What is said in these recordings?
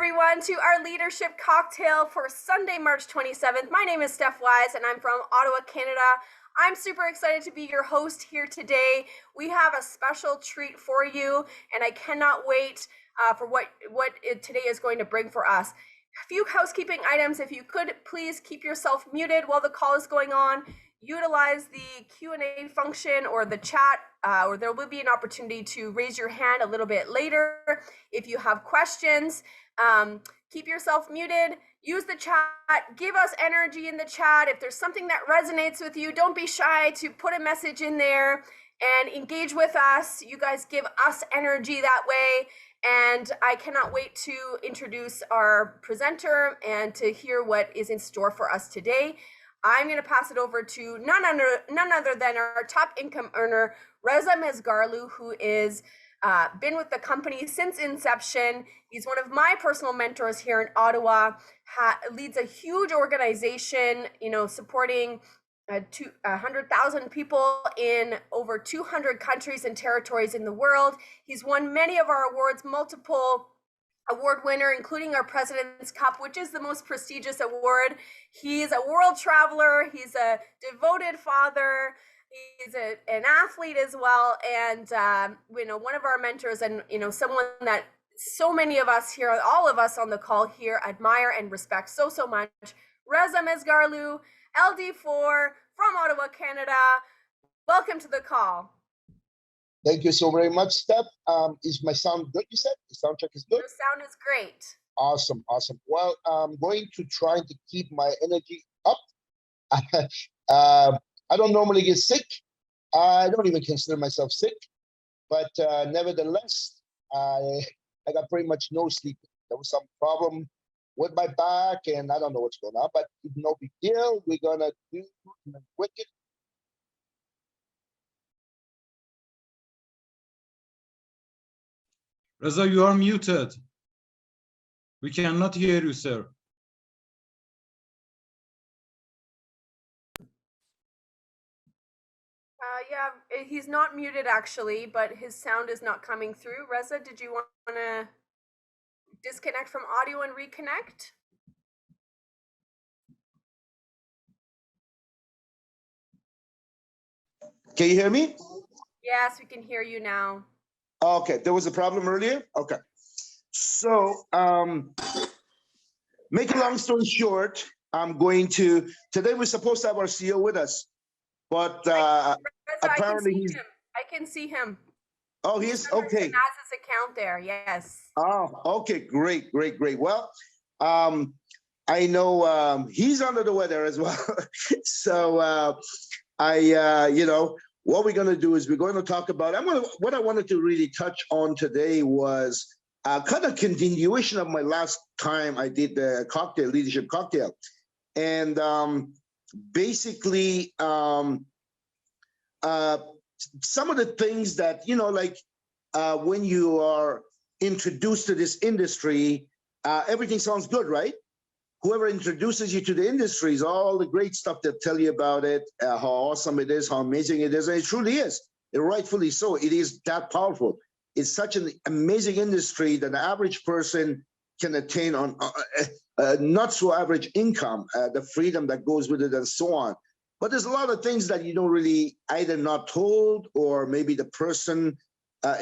everyone, to our leadership cocktail for Sunday, March 27th. My name is Steph Wise, and I'm from Ottawa, Canada. I'm super excited to be your host here today. We have a special treat for you, and I cannot wait for what today is going to bring for us. A few housekeeping items. If you could please keep yourself muted while the call is going on. Utilize the Q&A function or the chat, or there will be an opportunity to raise your hand a little bit later if you have questions. Keep yourself muted. Use the chat. Give us energy in the chat. If there's something that resonates with you, don't be shy to put a message in there and engage with us. You guys give us energy that way. And I cannot wait to introduce our presenter and to hear what is in store for us today. I'm going to pass it over to none other than our top income earner, Reza Mesgarlu, who is been with the company since inception. He's one of my personal mentors here in Ottawa, leads a huge organization, supporting 100,000 people in over 200 countries and territories in the world. He's won many of our awards, multiple award winner, including our President's Cup, which is the most prestigious award. He's a world traveler. He's a devoted father. He's an athlete as well. And, one of our mentors and, someone that so many of us here, all of us on the call here admire and respect so much. Reza Mesgarlu, LD4 from Ottawa, Canada. Welcome to the call. Thank you so very much, Steph. Is my sound good, you said? The sound check is good? Your sound is great. Awesome. Well, I'm going to try to keep my energy up. I don't normally get sick. I don't even consider myself sick. But nevertheless, I got pretty much no sleep. There was some problem with my back, and I don't know what's going on, but no big deal. We're going to do wicked. Reza, you are muted. We cannot hear you, sir. Yeah, he's not muted actually, but his sound is not coming through. Reza, did you want to disconnect from audio and reconnect? Can you hear me? Yes, we can hear you now. Okay, there was a problem earlier? Okay. So, make a long story short, today we're supposed to have our CEO with us, but Reza, apparently he's... I can see him. Oh, he is? Okay. He has his account there, yes. Oh, okay, great. Well, I know he's under the weather as well. So, what we're going to do is we're going to talk about, what I wanted to really touch on today was kind of continuation of my last time I did the leadership cocktail. And basically, some of the things that, when you are introduced to this industry, everything sounds good, right? Whoever introduces you to the industry is all the great stuff they'll tell you about it, how awesome it is, how amazing it is. And it truly is. It rightfully so. It is that powerful. It's such an amazing industry that the average person can attain on not so average income, the freedom that goes with it and so on. But there's a lot of things that you don't really either not told, or maybe the person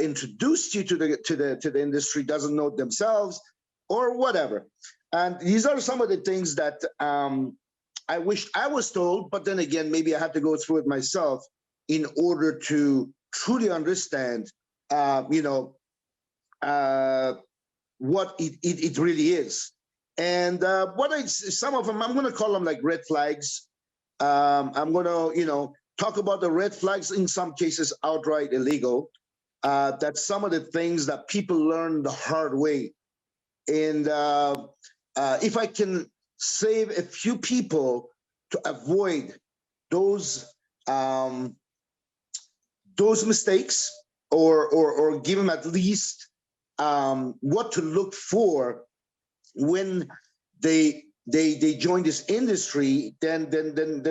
introduced you to the industry doesn't know themselves, or whatever. And these are some of the things that I wish I was told, but then again, maybe I had to go through it myself in order to truly understand, what it really is. And some of them, I'm going to call them like red flags. I'm going to, talk about the red flags, in some cases outright illegal. That's some of the things that people learn the hard way. And if I can save a few people to avoid those mistakes, or give them at least what to look for when they join this industry, then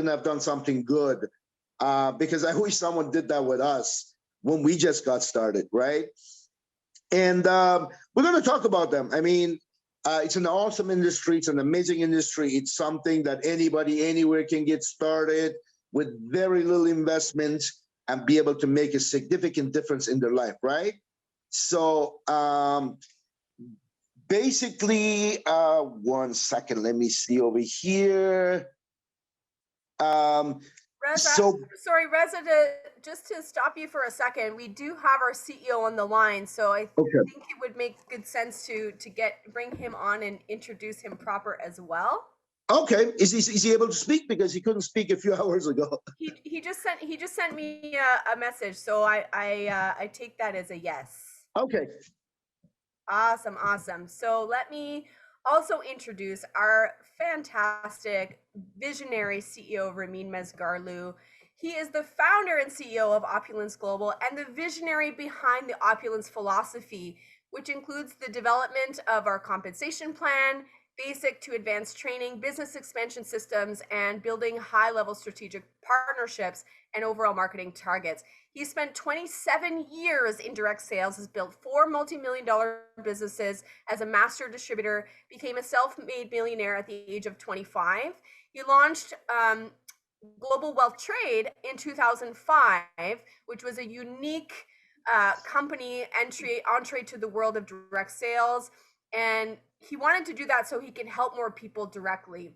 I've done something good. Because I wish someone did that with us when we just got started, right? And we're going to talk about them. I mean, It's an awesome industry. It's an amazing industry. It's something that anybody anywhere can get started with very little investment and be able to make a significant difference in their life, right? So basically, 1 second, let me see over here. Reza, So sorry, Reza, just to stop you for a second, we do have our CEO on the line, so I okay. think it would make good sense to bring him on and introduce him proper as well. Okay, is he able to speak, because he couldn't speak a few hours ago? He just sent me a message, so I take that as a yes. Okay. Awesome. So let me also introduce our fantastic visionary CEO, Ramin Mesgarlou. He is the founder and CEO of Opulence Global and the visionary behind the Opulence philosophy, which includes the development of our compensation plan, basic to advanced training, business expansion systems, and building high-level strategic partnerships and overall marketing targets. He spent 27 years in direct sales, has built 4 multi-million-dollar businesses as a master distributor, became a self-made millionaire at the age of 25. He launched Global Wealth Trade in 2005, which was a unique company entree to the world of direct sales. And he wanted to do that so he can help more people directly.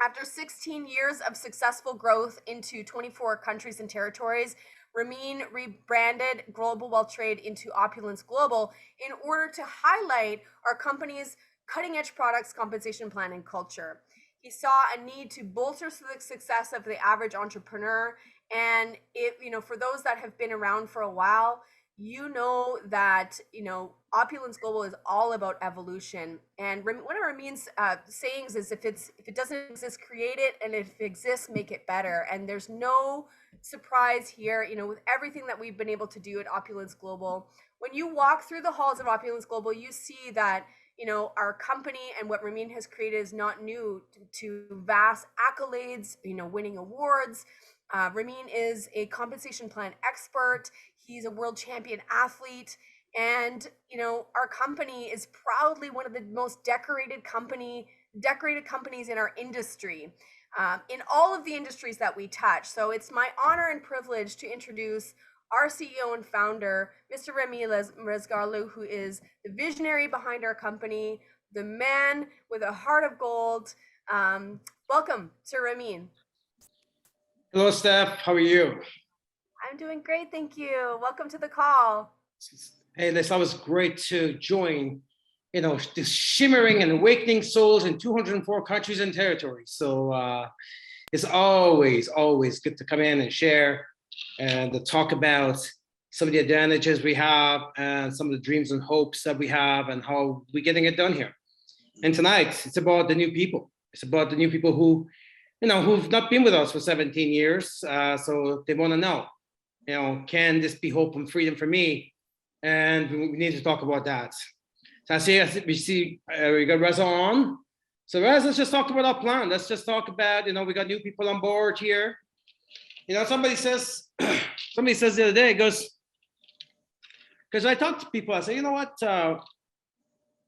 After 16 years of successful growth into 24 countries and territories, Ramin rebranded Global Wealth Trade into Opulence Global in order to highlight our company's cutting-edge products, compensation plan, and culture. He saw a need to bolster the success of the average entrepreneur. And for those that have been around for a while, that Opulence Global is all about evolution. And one of Ramin's sayings is, if it doesn't exist, create it, and if it exists, make it better. And there's no surprise here, with everything that we've been able to do at Opulence Global. When you walk through the halls of Opulence Global, you see that our company and what Ramin has created is not new to vast accolades, winning awards. Ramin is a compensation plan expert. He's a world champion athlete. And, our company is proudly one of the most decorated companies in our industry, in all of the industries that we touch. So it's my honor and privilege to introduce our CEO and founder, Mr. Ramin Mezgarlu, who is the visionary behind our company, the man with a heart of gold. Welcome, Sir Ramin. Hello, Steph. How are you? I'm doing great, thank you. Welcome to the call. Hey, it's always great to join, this shimmering and awakening souls in 204 countries and territories. So it's always good to come in and share and to talk about some of the advantages we have and some of the dreams and hopes that we have and how we're getting it done here. And tonight, it's about the new people. It's about the new people who, who've not been with us for 17 years. So they want to know, can this be hope and freedom for me? And we need to talk about that. So we got Reza on. So Reza, let's just talk about our plan. Let's just talk about, we got new people on board here. Somebody says the other day, goes, because I talk to people, I say, you know what,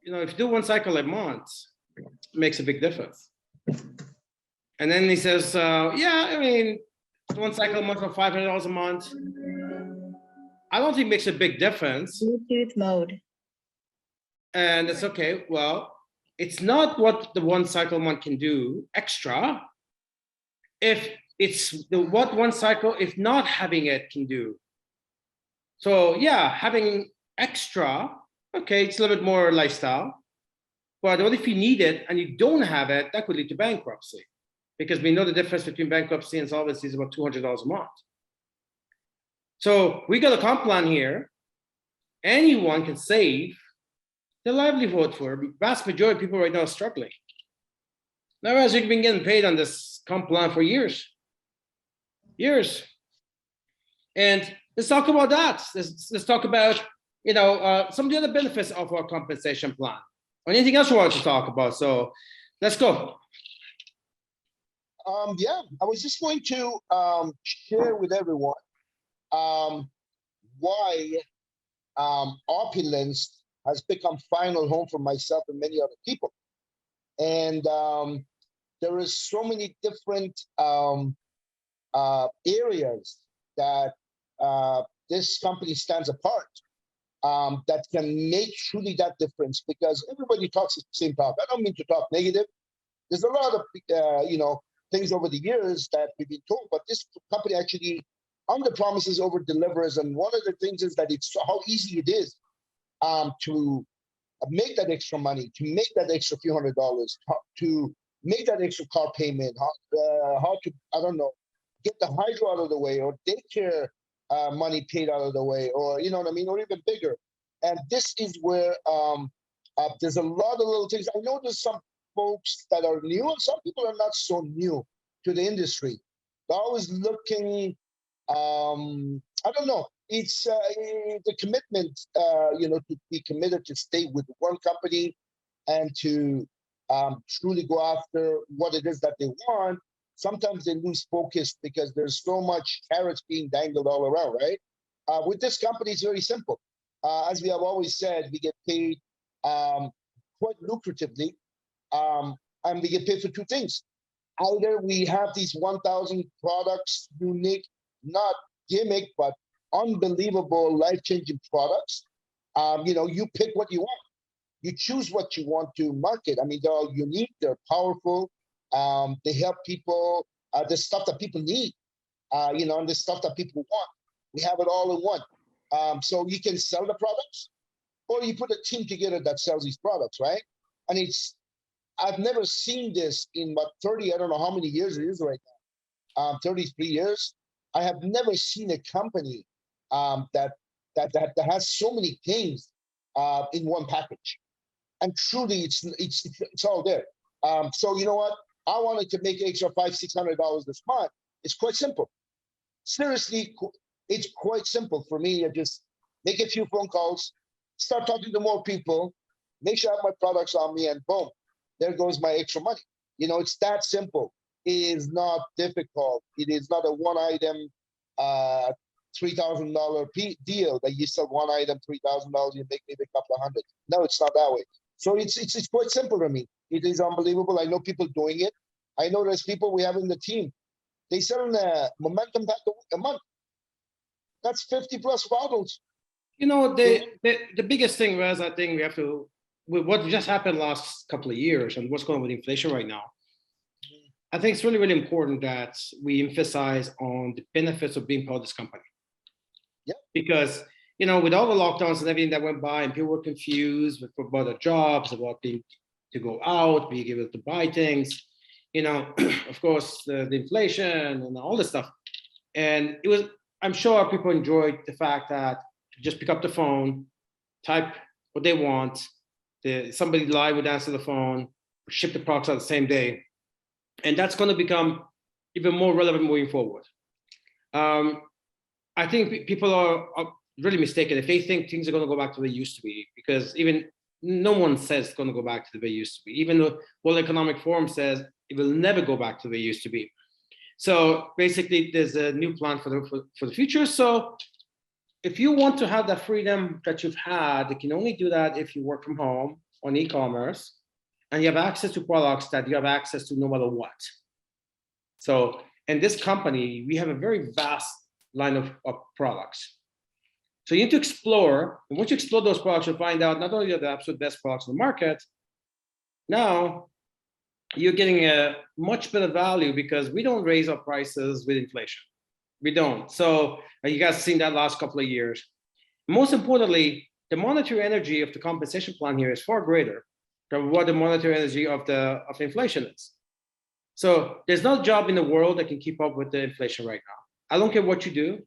if you do 1 cycle a month, it makes a big difference. And then he says, yeah, I mean, 1 cycle a month for $500 a month, I don't think it makes a big difference. Bluetooth mode. And it's okay. Well, it's not what the 1 cycle a month can do extra. If it's what 1 cycle, if not having it, can do. So yeah, having extra, okay, it's a little bit more lifestyle. But what if you need it and you don't have it? That could lead to bankruptcy, because we know the difference between bankruptcy and solvency is about $200 a month. So we got a comp plan here. Anyone can save their livelihood for. The vast majority of people right now are struggling. Now, as you've been getting paid on this comp plan for years. And let's talk about that. Let's talk about, some of the other benefits of our compensation plan. Or anything else you want to talk about? So let's go. Yeah, I was just going to share with everyone why Opulence has become final home for myself and many other people. And there is so many different areas that this company stands apart, that can make truly that difference, because everybody talks the same talk. I don't mean to talk negative. There's a lot of things over the years that we've been told, but this company actually under promises, over delivers. And one of the things is that it's how easy it is to make that extra money, to make that extra few $100s, to make that extra car payment, how to, I don't know, get the hydro out of the way, or daycare money paid out of the way, or you know what I mean, or even bigger. And this is where there's a lot of little things. I know there's some folks that are new, and some people are not so new to the industry. They're always looking, I don't know, it's the commitment, to be committed to stay with one company and to truly go after what it is that they want. Sometimes they lose focus because there's so much carrots being dangled all around, right? With this company, it's very simple. As we have always said, we get paid quite lucratively, and we get paid for two things. Either we have these 1,000 products, unique, not gimmick, but unbelievable, life-changing products. You pick what you want. You choose what you want to market. I mean, they're all unique, they're powerful. They help people, the stuff that people need, and the stuff that people want. We have it all in one. So you can sell the products, or you put a team together that sells these products, right? And I've never seen this in about 30, I don't know how many years it is right now, 33 years. I have never seen a company that has so many things in one package. And truly, it's all there. So you know what? I wanted to make extra $500-600 this month. It's quite simple. Seriously, it's quite simple for me. I just make a few phone calls, start talking to more people, make sure I have my products on me, and boom, there goes my extra money. It's that simple. It is not difficult. It is not a one-item $3,000 deal that you sell one item, $3,000, you make maybe a couple of hundred. No, it's not that way. So it's quite simple to me. It is unbelievable. I know people doing it. I know there's people we have in the team. They sell a momentum pack a month. That's 50 plus bottles. The biggest thing, Rez, I think we have to, with what just happened last couple of years and what's going on with inflation right now, I think it's really, really important that we emphasize on the benefits of being part of this company. Yep. Because, with all the lockdowns and everything that went by, and people were confused about their jobs, about being to go out, being able to buy things, of course, the inflation and all this stuff. And I'm sure people enjoyed the fact that just pick up the phone, type what they want, somebody live would answer the phone, ship the products out the same day. And that's going to become even more relevant moving forward. I think people are really mistaken if they think things are going to go back to the way they used to be, because even no one says it's going to go back to the way it used to be. Even the World Economic Forum says it will never go back to the way it used to be. So basically, there's a new plan for the future. So if you want to have that freedom that you've had, you can only do that if you work from home on e-commerce, and you have access to products that you have access to no matter what. So in this company, we have a very vast line of products. So you need to explore, and once you explore those products, you'll find out not only are the absolute best products in the market, now you're getting a much better value because we don't raise our prices with inflation. We don't. So you guys have seen that last couple of years. Most importantly, the monetary energy of the compensation plan here is far greater than what the monetary energy of inflation is. So there's no job in the world that can keep up with the inflation right now. I don't care what you do.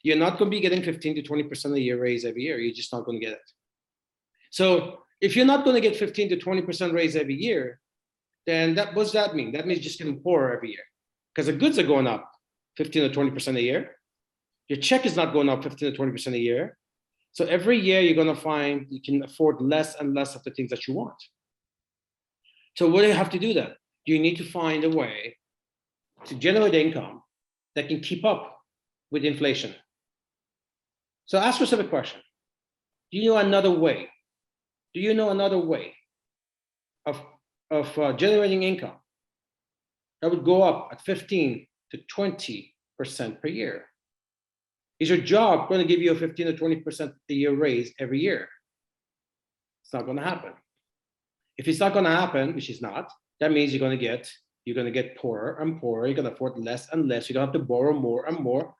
You're not going to be getting 15 to 20% a year raise every year. You're just not going to get it. So if you're not going to get 15 to 20% raise every year, then what does that mean? That means just getting poorer every year, because the goods are going up 15 to 20% a year. Your check is not going up 15 to 20% a year. So every year you're going to find you can afford less and less of the things that you want. So what do you have to do then? You need to find a way to generate income that can keep up with inflation. So ask yourself a question. Do you know another way do you know another way of generating income that would go up at 15 to 20% per year? Is your job going to give you a 15 or 20% a year raise every year? It's not going to happen. If it's not going to happen, which is not, that means you're going to get poorer and poorer. You're going to afford less and less. You're going to have to borrow more and more.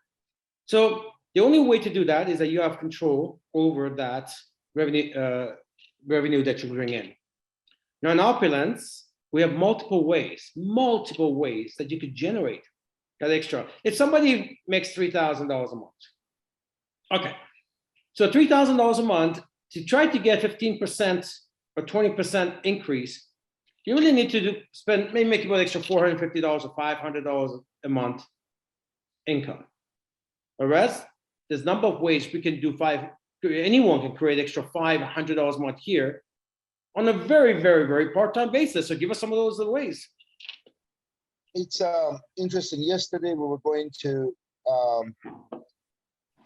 So the only way to do that is that you have control over that revenue that you bring in. Now in Opulence, we have multiple ways that you could generate that extra. If somebody makes $3,000 a month, okay, so $3,000 a month, to try to get 15% or 20% increase, you really need to maybe make about extra $450 or $500 a month income. Whereas there's a number of ways we can do anyone can create extra $500 a month here on a very, very, very part-time basis. So give us some of those ways. It's interesting. Yesterday we were going to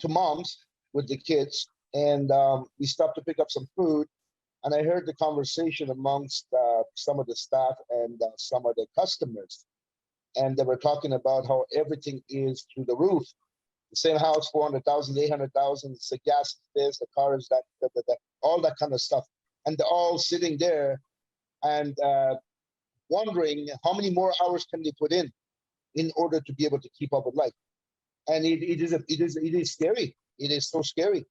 mom's with the kids, and we stopped to pick up some food, and I heard the conversation amongst some of the staff and some of the customers, and they were talking about how everything is through the roof. The same house, 400,000, 800,000. It's the gas, this, the car is that, all that kind of stuff, and they're all sitting there and wondering how many more hours can they put in order to be able to keep up with life. And it is scary. It is so scary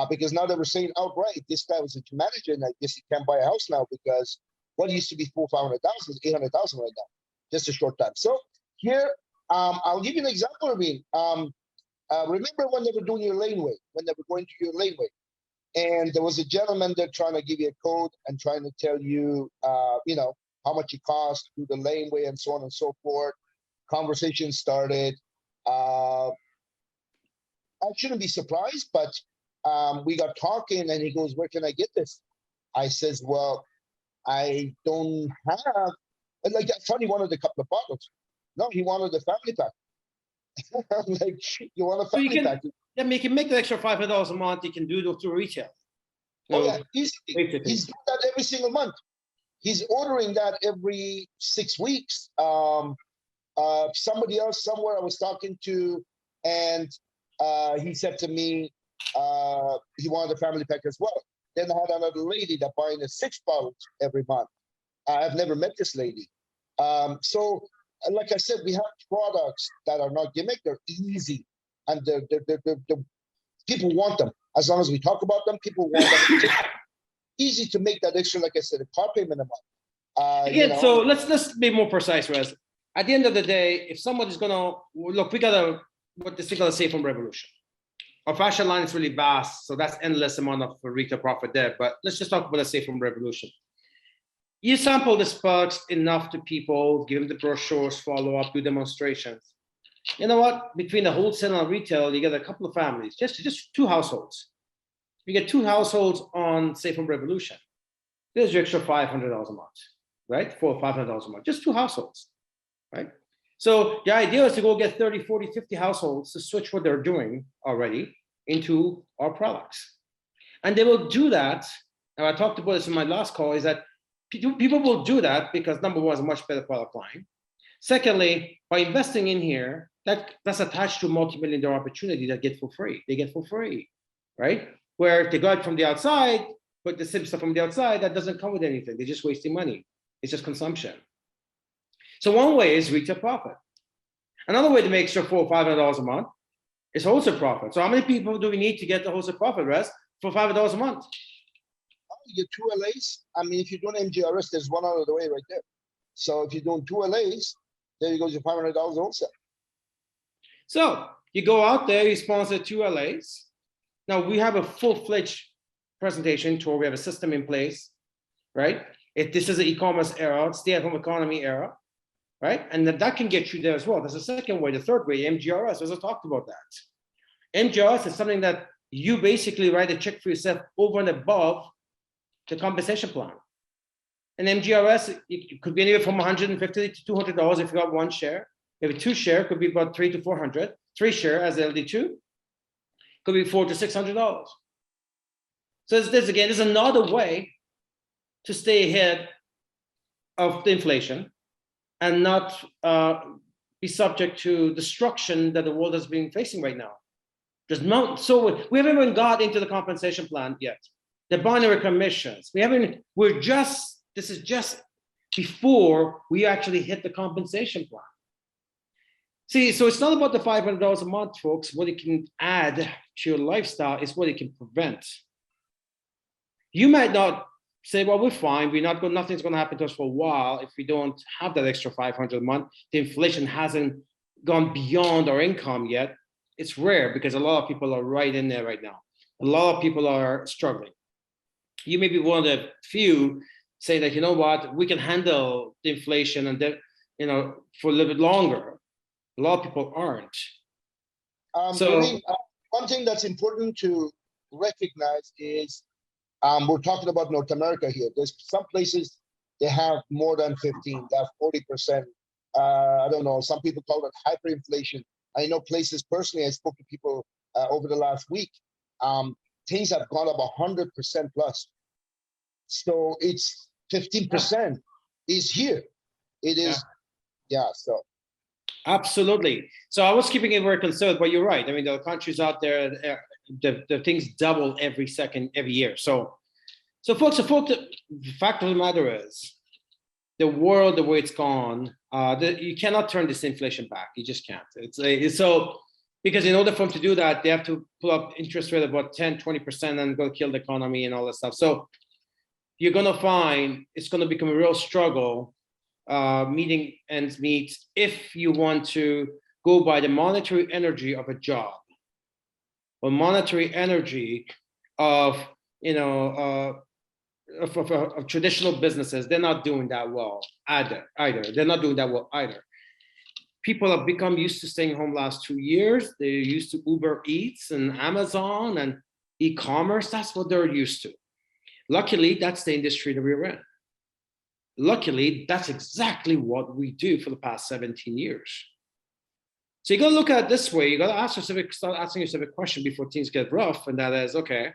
because now they were saying outright, this guy was a manager, and I guess he can't buy a house now because what used to be 400,000 is 800,000 right now, just a short time. So here, I'll give you an example, Ramin. Remember when they were doing your laneway, when they were going to your laneway, and there was a gentleman there trying to give you a code and trying to tell you, how much it costs to do the laneway and so on and so forth. Conversation started. I shouldn't be surprised, but we got talking, and he goes, "Where can I get this?" I says, "Well, I don't have." And like, I thought he wanted a couple of bottles. No, he wanted the family pack. I'm like, you want a family pack? Yeah, you can make the extra $500 a month. You can do it through retail. Oh yeah, he's doing that every single month. He's ordering that every 6 weeks. Somebody else somewhere I was talking to, and he said to me he wanted a family pack as well. Then I had another lady that buying the 6 bottles every month. I've never met this lady. So like I said, we have products that are not gimmick. They're easy, and they're people want them. As long as we talk about them, people want them. Easy to make that extra, like I said, a car payment a month. Again, so let's be more precise, Rez. At the end of the day, if somebody's gonna look, we got what this thing called a safe home revolution. Our fashion line is really vast, so that's endless amount of retail profit there. But let's just talk about a safe home revolution. You sample the products enough to people, give them the brochures, follow up, do demonstrations. You know what? Between the wholesale and retail, you get a couple of families, just 2 households. You get 2 households on Safe Home Revolution. There's your extra $500 a month, right? $400 or $500 a month, just 2 households, right? So the idea is to go get 30, 40, 50 households to switch what they're doing already into our products. And they will do that. And I talked about this in my last call, is that people will do that because number one, is a much better product line. Secondly, by investing in here, that's attached to a multi-million-dollar opportunity that get for free. They get for free, right? Where they got it from the outside, but the same stuff from the outside, that doesn't come with anything. They're just wasting money. It's just consumption. So one way is retail profit. Another way to make sure $400 or $500 a month is wholesale profit. So how many people do we need to get the wholesale profit, Rez, for $500 a month? You get 2 LAs. I mean, if you're doing MGRS, there's one out of the way right there. So if you're doing 2 LAs, there you go, your $500 wholesale. So you go out there, you sponsor 2 LAs. Now we have a full-fledged presentation tour. We have a system in place, right? If this is an e-commerce era, stay-at-home economy era, right? And that can get you there as well. There's a second way. The third way, MGRS, as I talked about that. MGRS is something that you basically write a check for yourself over and above the compensation plan. And MGRS, it could be anywhere from $150 to $200 if you got 1 share. If a 2 share, could be about $300 to $400. 3 share as LD2 could be $400 to $600. So there's another way to stay ahead of the inflation and not be subject to destruction that the world has been facing right now. There's no, so we haven't even got into the compensation plan yet. The binary commissions, this is just before we actually hit the compensation plan. See, so it's not about the $500 a month, folks. What it can add to your lifestyle is what it can prevent. You might not say, well, we're fine. Nothing's going to happen to us for a while if we don't have that extra $500 a month. The inflation hasn't gone beyond our income yet. It's rare because a lot of people are right in there right now. A lot of people are struggling. You may be one of the few saying that, you know what, we can handle the inflation and for a little bit longer. A lot of people aren't. Ramin, one thing that's important to recognize is we're talking about North America here. There's some places they have more than 15, they have 40%. I don't know, some people call it hyperinflation. I know places personally, I spoke to people over the last week, things have gone up 100% plus. So it's 15% is here. It is, so. Absolutely. So I was keeping it very conservative, but you're right. I mean, there are countries out there, the things double every year. So folks, the fact of the matter is, the world, the way it's gone, you cannot turn this inflation back. You just can't. Because in order for them to do that, they have to pull up interest rate of about 10, 20% and go kill the economy and all that stuff. So you're going to find it's going to become a real struggle meeting ends meet if you want to go by the monetary energy of a job or monetary energy of of traditional businesses. They're not doing that well either. They're not doing that well either. People have become used to staying home last 2 years. They're used to Uber Eats and Amazon and e-commerce. That's what they're used to. Luckily, that's the industry that we're in. Luckily, that's exactly what we do for the past 17 years. So you got to look at it this way. You got to start asking yourself a question before things get rough, and that is, okay,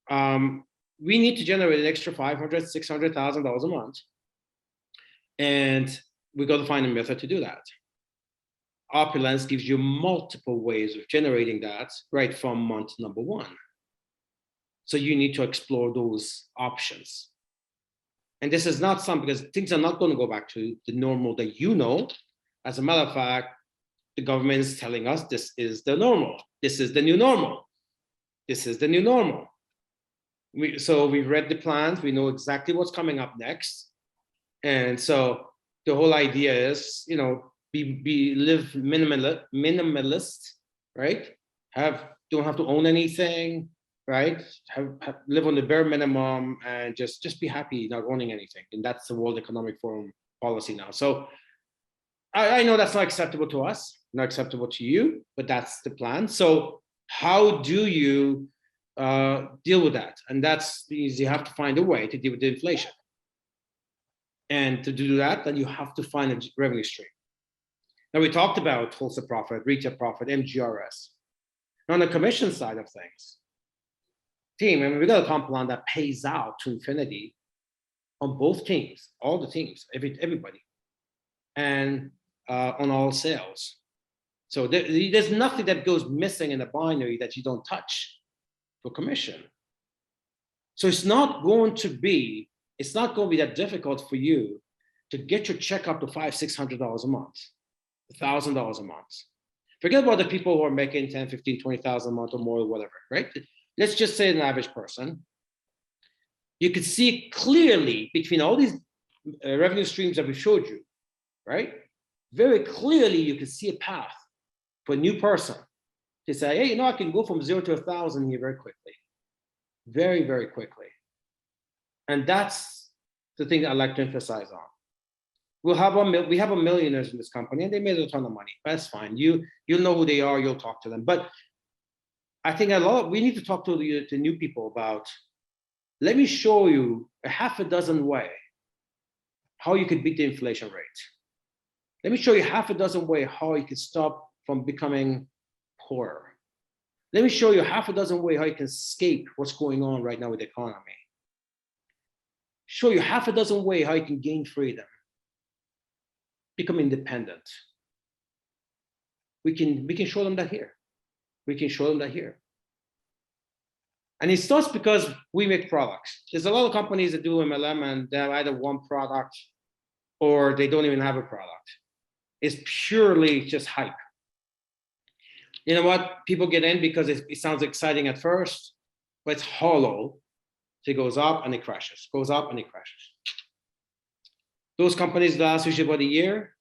we need to generate an extra $500,000, $600,000 a month, and we got to find a method to do that. Opulence gives you multiple ways of generating that right from month number one. So you need to explore those options. And this is not something, because things are not going to go back to the normal that you know. As a matter of fact, the government is telling us this is the normal. This is the new normal. This is the new normal. So we've read the plans. We know exactly what's coming up next. And so the whole idea is, live minimalist, right? Don't have to own anything, right? Live on the bare minimum and just be happy not owning anything. And that's the World Economic Forum policy now. So I know that's not acceptable to us, not acceptable to you, but that's the plan. So how do you deal with that? And that's you have to find a way to deal with the inflation. And to do that, then you have to find a revenue stream. Now, we talked about wholesale profit, retail profit, MGRS. Now, on the commission side of things, we got a comp plan that pays out to infinity on both teams, all the teams, everybody, and on all sales. So there's nothing that goes missing in the binary that you don't touch for commission. So it's not going to be that difficult for you to get your check up to $500-600 a month, $1,000 a month. Forget about the people who are making 10, 15, 20,000 a month or more, or whatever, right? Let's just say an average person. You could see clearly between all these revenue streams that we showed you, right? Very clearly, you can see a path for a new person to say, hey, I can go from 0 to 1,000 here very quickly, very, very quickly. And that's the thing I like to emphasize on. We have a millionaires in this company, and they made a ton of money. That's fine. You'll know who they are. You'll talk to them. But I think we need to talk to the new people about. Let me show you a half a dozen ways how you could beat the inflation rate. Let me show you half a dozen ways how you can stop from becoming poorer. Let me show you half a dozen ways how you can escape what's going on right now with the economy. show you half a dozen ways how you can gain freedom, become independent. We can show them that here. We can show them that here. And it starts because we make products. There's a lot of companies that do MLM and they have either one product or they don't even have a product. It's purely just hype. You know what? People get in because it sounds exciting at first, but it's hollow. So it goes up and it crashes, goes up and it crashes. Those companies last usually about a year,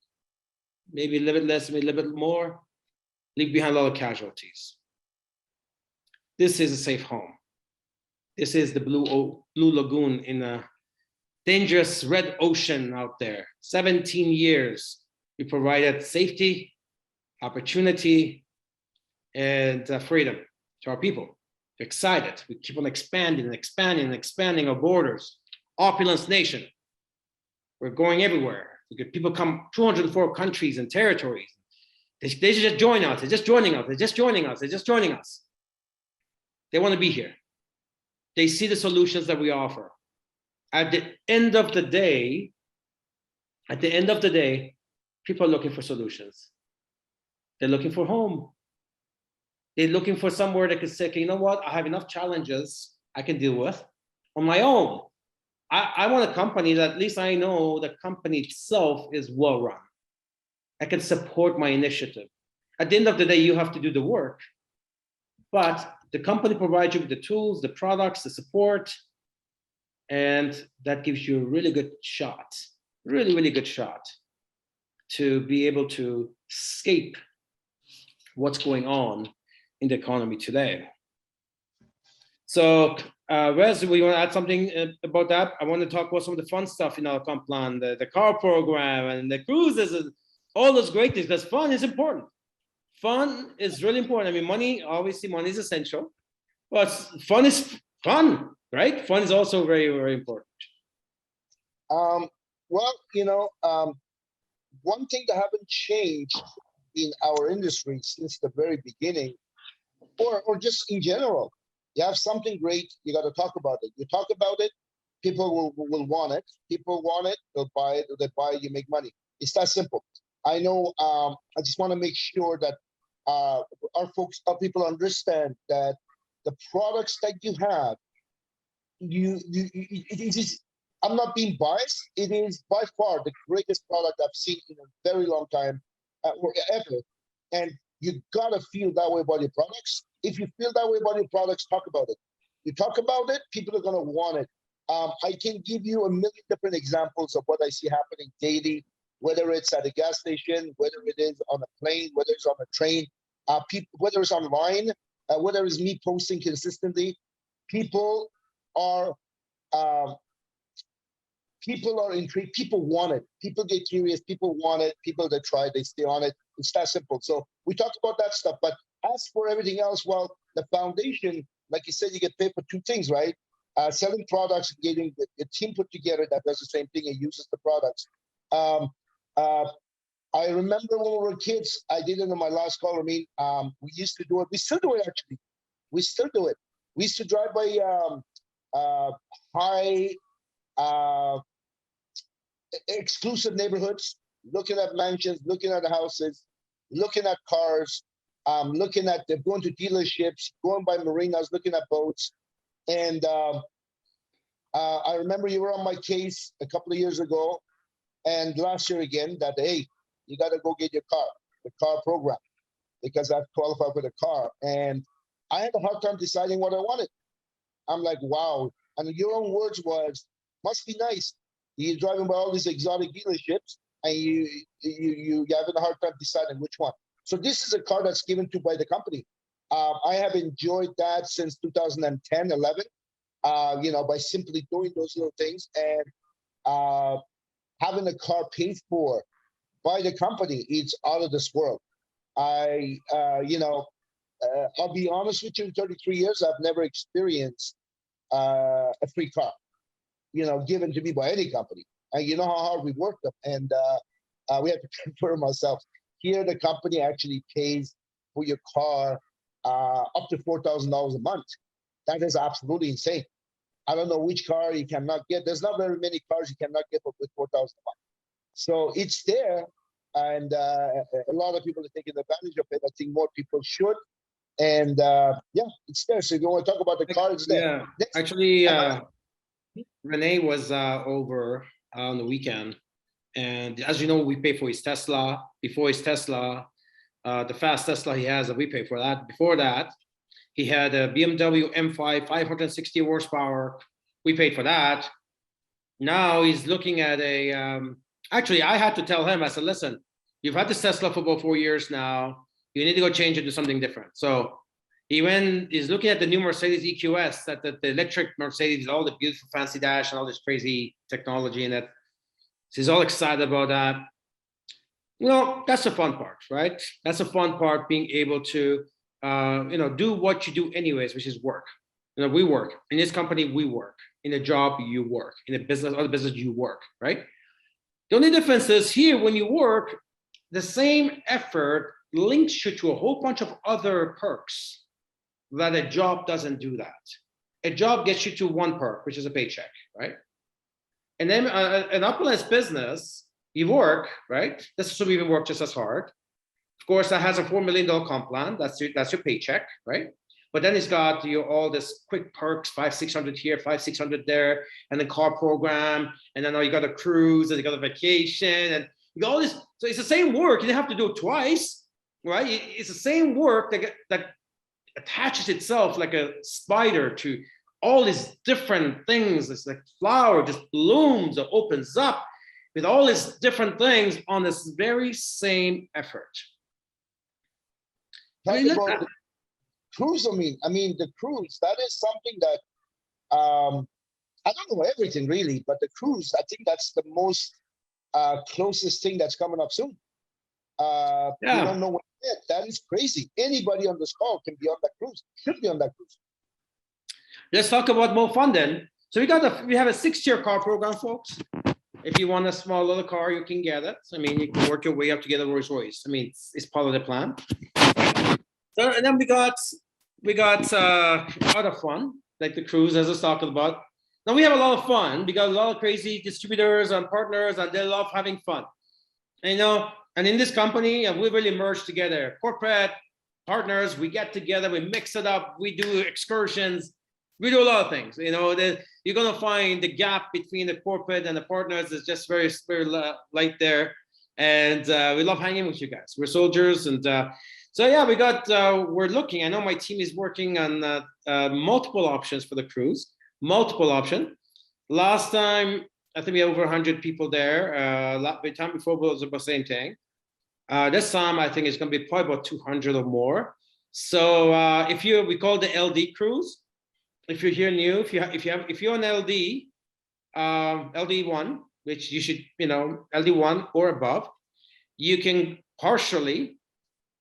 maybe a little bit less, maybe a little bit more, leave behind a lot of casualties. This is a safe home. This is the blue lagoon in a dangerous red ocean out there. 17 years, we provided safety, opportunity, and freedom to our people. They're excited. We keep on expanding and expanding and expanding our borders. Opulence nation. We're going everywhere. People come 204 countries and territories. They just join us. They're just joining us. They're just joining us. They're just joining us. They want to be here. They see the solutions that we offer. At the end of the day, people are looking for solutions. They're looking for home. They're looking for somewhere that can say, okay, you know what? I have enough challenges I can deal with on my own. I want a company that at least I know the company itself is well run. I can support my initiative. At the end of the day, you have to do the work, but the company provides you with the tools, the products, the support, and that gives you a really good shot, really, really good shot to be able to escape what's going on in the economy today. So, Rez, we want to add something about that? I want to talk about some of the fun stuff in our comp plan, the car program and the cruises, and all those great things, because fun is important. Fun is really important. I mean, money, obviously money is essential, but fun is fun, right? Fun is also very, very important. Well, you know, one thing that haven't changed in our industry since the very beginning, or just in general, you have something great, you got to talk about it. You talk about it, people will want it. People want it, they'll buy it, they buy it, you make money. It's that simple. I know, I just want to make sure that our folks, our people understand that the products that you have, it is, I'm not being biased, it is by far the greatest product I've seen in a very long time, or ever. And you gotta feel that way about your products. If you feel that way about your products, talk about it. You talk about it, people are gonna want it. I can give you a million different examples of what I see happening daily, whether it's at a gas station, whether it is on a plane, whether it's on a train, whether it's online, whether it's me posting consistently. People are intrigued. People want it. People get curious. People want it. People that try, they stay on it. It's that simple. So we talked about that stuff. But as for everything else, well, the foundation, like you said, you get paid for two things, right? Selling products, getting a team put together that does the same thing and uses the products. I remember when we were kids, I did it in my last call. I mean, we used to do it. We still do it, actually. We still do it. We used to drive by high exclusive neighborhoods, looking at mansions, looking at houses, looking at cars, looking at going to dealerships, going by marinas, looking at boats. And I remember you were on my case a couple of years ago, and last year again, that, hey, you got to go get your car, the car program, because I've qualified for the car. And I had a hard time deciding what I wanted. I'm like, wow. And your own words was, must be nice. You're driving by all these exotic dealerships and you're having a hard time deciding which one. So this is a car that's given to by the company. I have enjoyed that since 2010, 11, you know, by simply doing those little things and having a car paid for by the company. It's out of this world. You know, I'll be honest with you, in 33 years, I've never experienced a free car, you know, given to me by any company. And you know how hard we worked them, and we have to pay for them ourselves. Here, the company actually pays for your car up to $4,000 a month. That is absolutely insane. I don't know which car you cannot get. There's not very many cars you cannot get with 4,000 a month. So it's there, and a lot of people are taking advantage of it. I think more people should. And yeah, it's there. So if you want to talk about the car, it's there. Yeah, Next, actually, Renee was over on the weekend, and as you know, we pay for his Tesla. Before his Tesla, the fast Tesla he has, we pay for that. Before that, he had a BMW M5, 560 horsepower. We paid for that. Now he's looking at a. Actually, I had to tell him. I said, "Listen, you've had this Tesla for about 4 years now. You need to go change it to something different." So he went. He's looking at the new Mercedes EQS, that the electric Mercedes, all the beautiful fancy dash and all this crazy technology in it. So he's all excited about that. You know, that's the fun part, right? That's the fun part, being able to, do what you do anyways, which is work. You know, we work in this company. We work in a job. You work in a business. Other business, you work, right? The only difference is here, when you work, the same effort links you to a whole bunch of other perks that a job doesn't do that. A job gets you to one perk, which is a paycheck, right? And then an Opulence business, you work, right? Let's assume you even work just as hard. Of course, that has a $4 million comp plan. That's your paycheck, right? But then it's got all this quick perks, 500-600 here, 500-600 there, and the car program, and then you got a cruise, and you got a vacation, and you got all this. So it's the same work. You don't have to do it twice, right? It's the same work that attaches itself like a spider to all these different things. It's like flower just blooms or opens up with all these different things on this very same effort. Cruise, I mean, the cruise, that is something that, I don't know everything really, but the cruise, I think that's the most closest thing that's coming up soon. Yeah. We don't know what yet. That is crazy. Anybody on this call can be on that cruise, should be on that cruise. Let's talk about more fun then. So we have a 6-tier car program, folks. If you want a small little car, you can get it. I mean, you can work your way up to get a Rolls Royce. I mean, it's part of the plan. So, and then we got other fun, like the cruise, as I was talking about. Now we have a lot of fun. We got a lot of crazy distributors and partners, and they love having fun. And, and in this company, we really merge together. Corporate partners, we get together, we mix it up, we do excursions, we do a lot of things. You're gonna find the gap between the corporate and the partners is just very, very light there. And we love hanging with you guys. We're soldiers, and so yeah, we're looking. I know my team is working on multiple options for the cruise. Multiple option. Last time, I think we had over 100 people there. The time before was about the same thing. This time, I think it's going to be probably about 200 or more. So we call the LD cruise. If you're here new, if you're on LD, LD1, which you should, LD1 or above, you can partially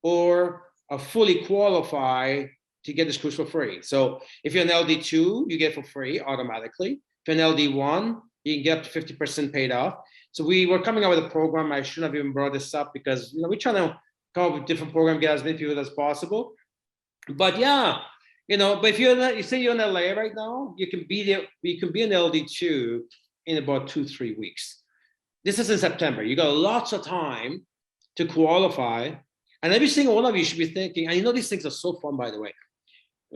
or fully qualify to get this cruise for free. So if you're an LD2, you get for free automatically. If you're an LD1, you can get up to 50% paid off. So we were coming up with a program. I shouldn't have even brought this up because we're trying to come up with different program, get as many people as possible. But yeah, but if you say you're in LA right now, you can be there. You can be an LD2 in about 2-3 weeks. This is in September. You got lots of time to qualify. And every single one of you should be thinking, and these things are so fun, by the way.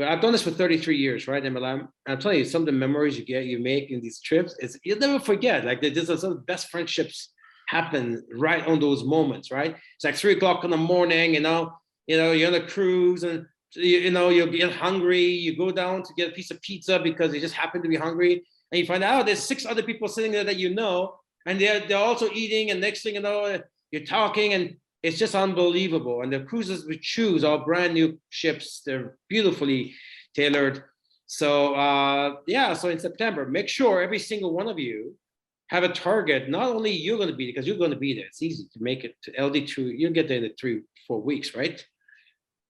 I've done this for 33 years, right? And I'm telling you, some of the memories you make in these trips, you'll never forget. Like there's some of the best friendships happen right on those moments, right? It's like 3 o'clock in the morning, you're on a cruise and you'll get hungry. You go down to get a piece of pizza because you just happen to be hungry. And you find out there's 6 other people sitting there that and they're also eating. And next thing you know, you're talking, and it's just unbelievable. And the cruises we choose are brand new ships. They're beautifully tailored. So so in September, make sure every single one of you have a target. Not only you're going to be there, because you're going to be there. It's easy to make it to LD2. You'll get there in 3-4 weeks, right?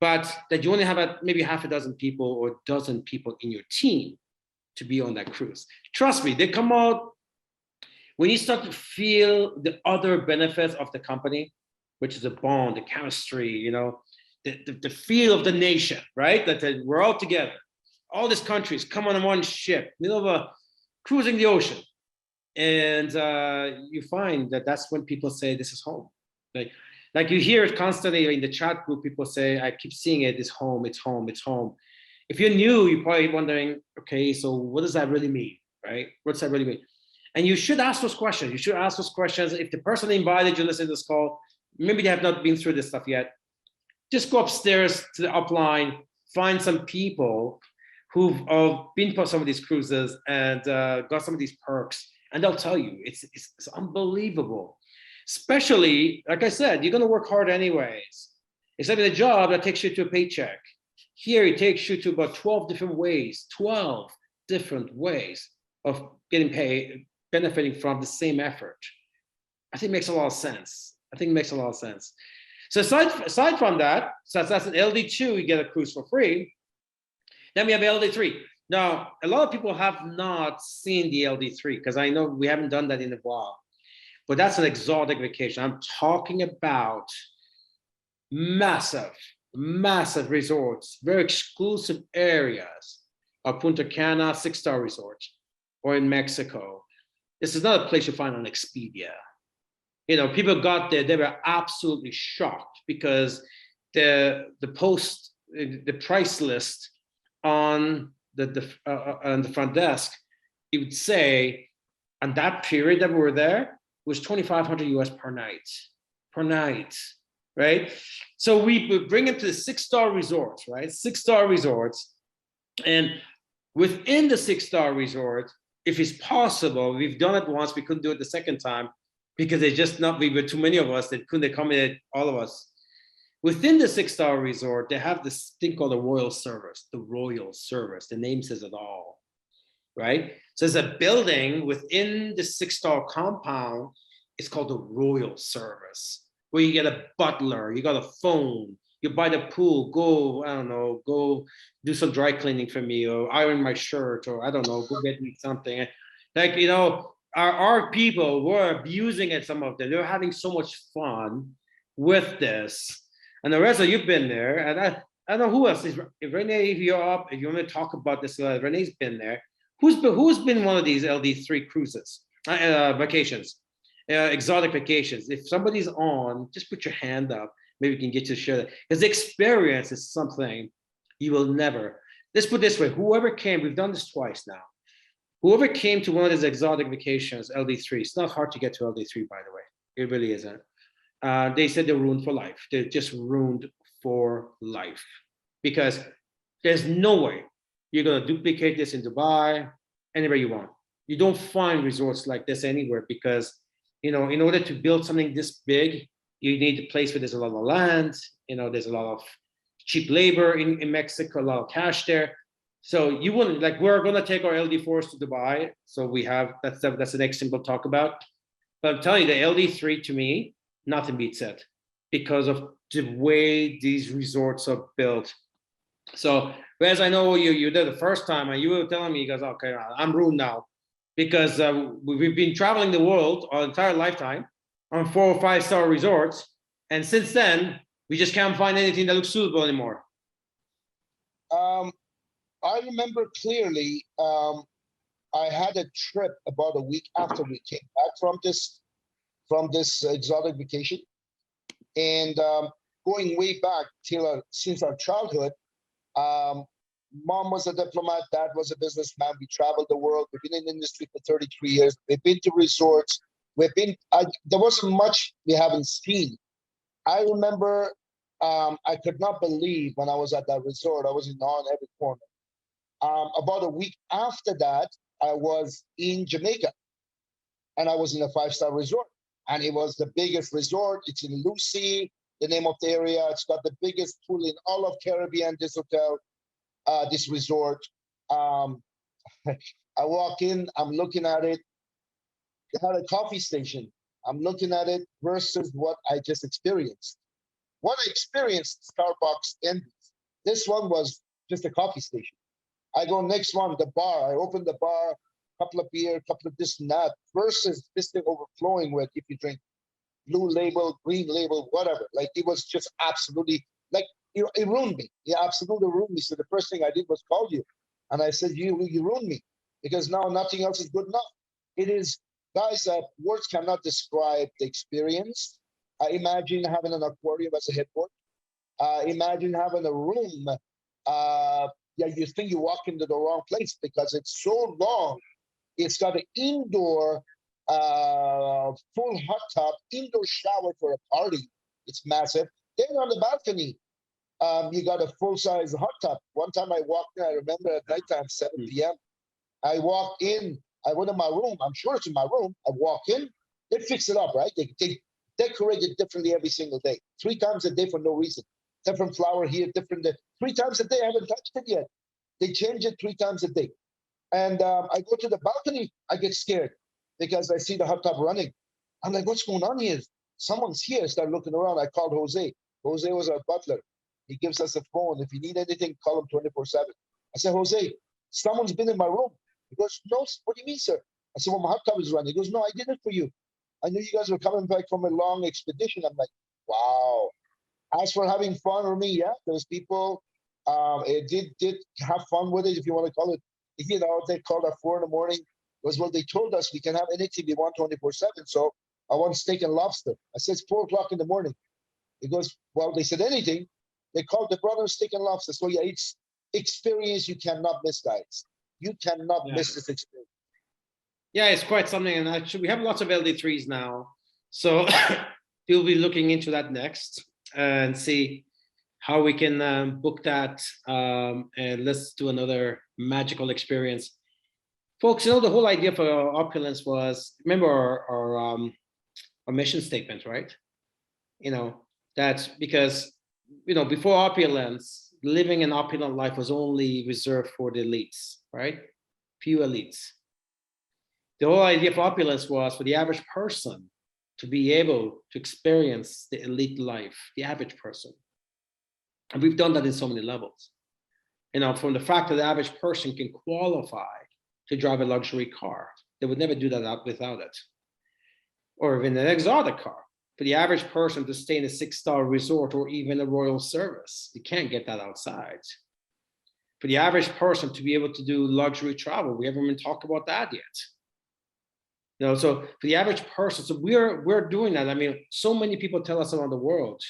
But that you only have maybe half a dozen people or a dozen people in your team to be on that cruise. Trust me, they come out. When you start to feel the other benefits of the company, which is the bond, the chemistry, the feel of the nation, right? That we're all together. all these countries come on one ship, middle of cruising the ocean. And you find that that's when people say this is home. Like you hear it constantly in the chat group, people say, I keep seeing it, it's home, it's home, it's home. If you're new, you're probably wondering, okay, so what does that really mean, right? What's that really mean? And you should ask those questions. You should ask those questions. If the person invited you to listen to this call, maybe they have not been through this stuff yet, just go upstairs to the upline, find some people who've been on some of these cruises and got some of these perks, and they'll tell you, it's unbelievable. Especially, like I said, you're gonna work hard anyways. Except in a job that takes you to a paycheck. Here, it takes you to about 12 different ways, 12 different ways of getting paid, benefiting from the same effort. I think it makes a lot of sense. I think it makes a lot of sense. So aside from that, so that's an LD2, you get a cruise for free. Then we have LD3. Now, a lot of people have not seen the LD3 because I know we haven't done that in a while. But that's an exotic vacation. I'm talking about massive, massive resorts, very exclusive areas of Punta Cana, 6-star resorts, or in Mexico. This is not a place you find on Expedia. You know, people got there, they were absolutely shocked because the price list on the front desk, it would say on that period that we were there was 2,500 US per night, right? So we bring them to the 6-star resorts, right? 6-star resorts, and within the 6-star resort, if it's possible, we've done it once, we couldn't do it the second time because we were too many of us that couldn't accommodate all of us. Within the 6-star resort, they have this thing called the Royal Service. The Royal Service, the name says it all, right? So there's a building within the 6-star compound. It's called the Royal Service, where you get a butler, you got a phone, you buy the pool, go do some dry cleaning for me, or iron my shirt, or I don't know, go get me something. Like, you know, our people were abusing it, some of them. They were having so much fun with this. And the rest of you've been there, and I don't know who else is. If Renee, if you're up, if you want to talk about this, Renee's been there. Who's been one of these LD3 cruises, vacations, exotic vacations? If somebody's on, just put your hand up. Maybe we can get you to share that. Because the experience is something you will never. Let's put it this way: whoever came, we've done this twice now. Whoever came to one of these exotic vacations, LD3, it's not hard to get to LD3, by the way. It really isn't. They said they're ruined for life. They're just ruined for life because there's no way you're going to duplicate this in Dubai, anywhere you want. You don't find resorts like this anywhere because, you know, in order to build something this big, you need a place where there's a lot of land, you know, there's a lot of cheap labor in Mexico, a lot of cash there. So you wouldn't, like, we're going to take our LD4s to Dubai. So we have, that's the next thing we'll talk about. But I'm telling you, the LD3 to me, nothing beats it because of the way these resorts are built. So, Rez, I know you did the first time and you were telling me, you guys, okay, I'm ruined now because we've been traveling the world our entire lifetime on 4 or 5-star resorts. And since then, we just can't find anything that looks suitable anymore. I remember clearly, I had a trip about a week after we came back from this exotic vacation, and going way back since our childhood. Mom was a diplomat, dad was a businessman. We traveled the world. We've been in the industry for 33 years. We've been to resorts. There wasn't much we haven't seen. I remember I could not believe when I was at that resort. I was in awe in every corner. About a week after that, I was in Jamaica, and I was in a 5-star resort. And it was the biggest resort. It's in Lucy, the name of the area. It's got the biggest pool in all of Caribbean, this hotel, this resort. I walk in, I'm looking at it. It had a coffee station. I'm looking at it versus what I just experienced. What I experienced, Starbucks and this one was just a coffee station. I go next one, the bar. I open the bar, couple of beer, couple of this and that, versus this thing overflowing with if you drink blue label, green label, whatever. Like, it was just absolutely, like, it ruined me. It absolutely ruined me. So the first thing I did was call you. And I said, you ruined me, because now nothing else is good enough. It is, guys, words cannot describe the experience. Imagine having an aquarium as a headboard. Imagine having a room. Yeah, you think you walk into the wrong place because it's so long. It's got an indoor full hot tub, indoor shower for a party. It's massive. Then on the balcony, you got a full-size hot tub. One time I walked in, I remember at nighttime, 7 p.m. I walked in, I went in my room. I'm sure it's in my room. I walk in, they fix it up, right? They decorate it differently every single day. 3 times a day for no reason. Different flower here, different day. 3 times a day. I haven't touched it yet. They change it 3 times a day. And I go to the balcony, I get scared because I see the hot tub running. I'm like, what's going on here? Someone's here. I start looking around. I called Jose. Jose was our butler. He gives us a phone. If you need anything, call him 24/7. I said, Jose, someone's been in my room. He goes, no, what do you mean, sir? I said, well, my hot tub is running. He goes, no, I did it for you. I knew you guys were coming back from a long expedition. I'm like, wow. As for having fun for me, yeah, those people it did have fun with it, if you want to call it. You know, they called at 4 in the morning. Was well, they told us we can have anything we want 24/7. So I want steak and lobster. I said, it's 4 o'clock in the morning. He goes, well, they said anything. They called the brother steak and lobster. So yeah, it's experience you cannot miss, guys. You cannot miss this experience. Yeah, it's quite something. And actually, we have lots of LD3s now. So we'll be looking into that next and see how we can book that. And let's do another magical experience. Folks, you know, the whole idea for Opulence was, remember our mission statement, right? You know, that's because, you know, before Opulence, living an opulent life was only reserved for the elites, right? Few elites. The whole idea for Opulence was for the average person to be able to experience the elite life, the average person. And we've done that in so many levels. You know, from the fact that the average person can qualify to drive a luxury car. They would never do that without it. Or even an exotic car. For the average person to stay in a 6-star resort or even a royal service, you can't get that outside. For the average person to be able to do luxury travel, we haven't even talked about that yet. You know, so for the average person, so we're doing that. I mean, so many people tell us around the world,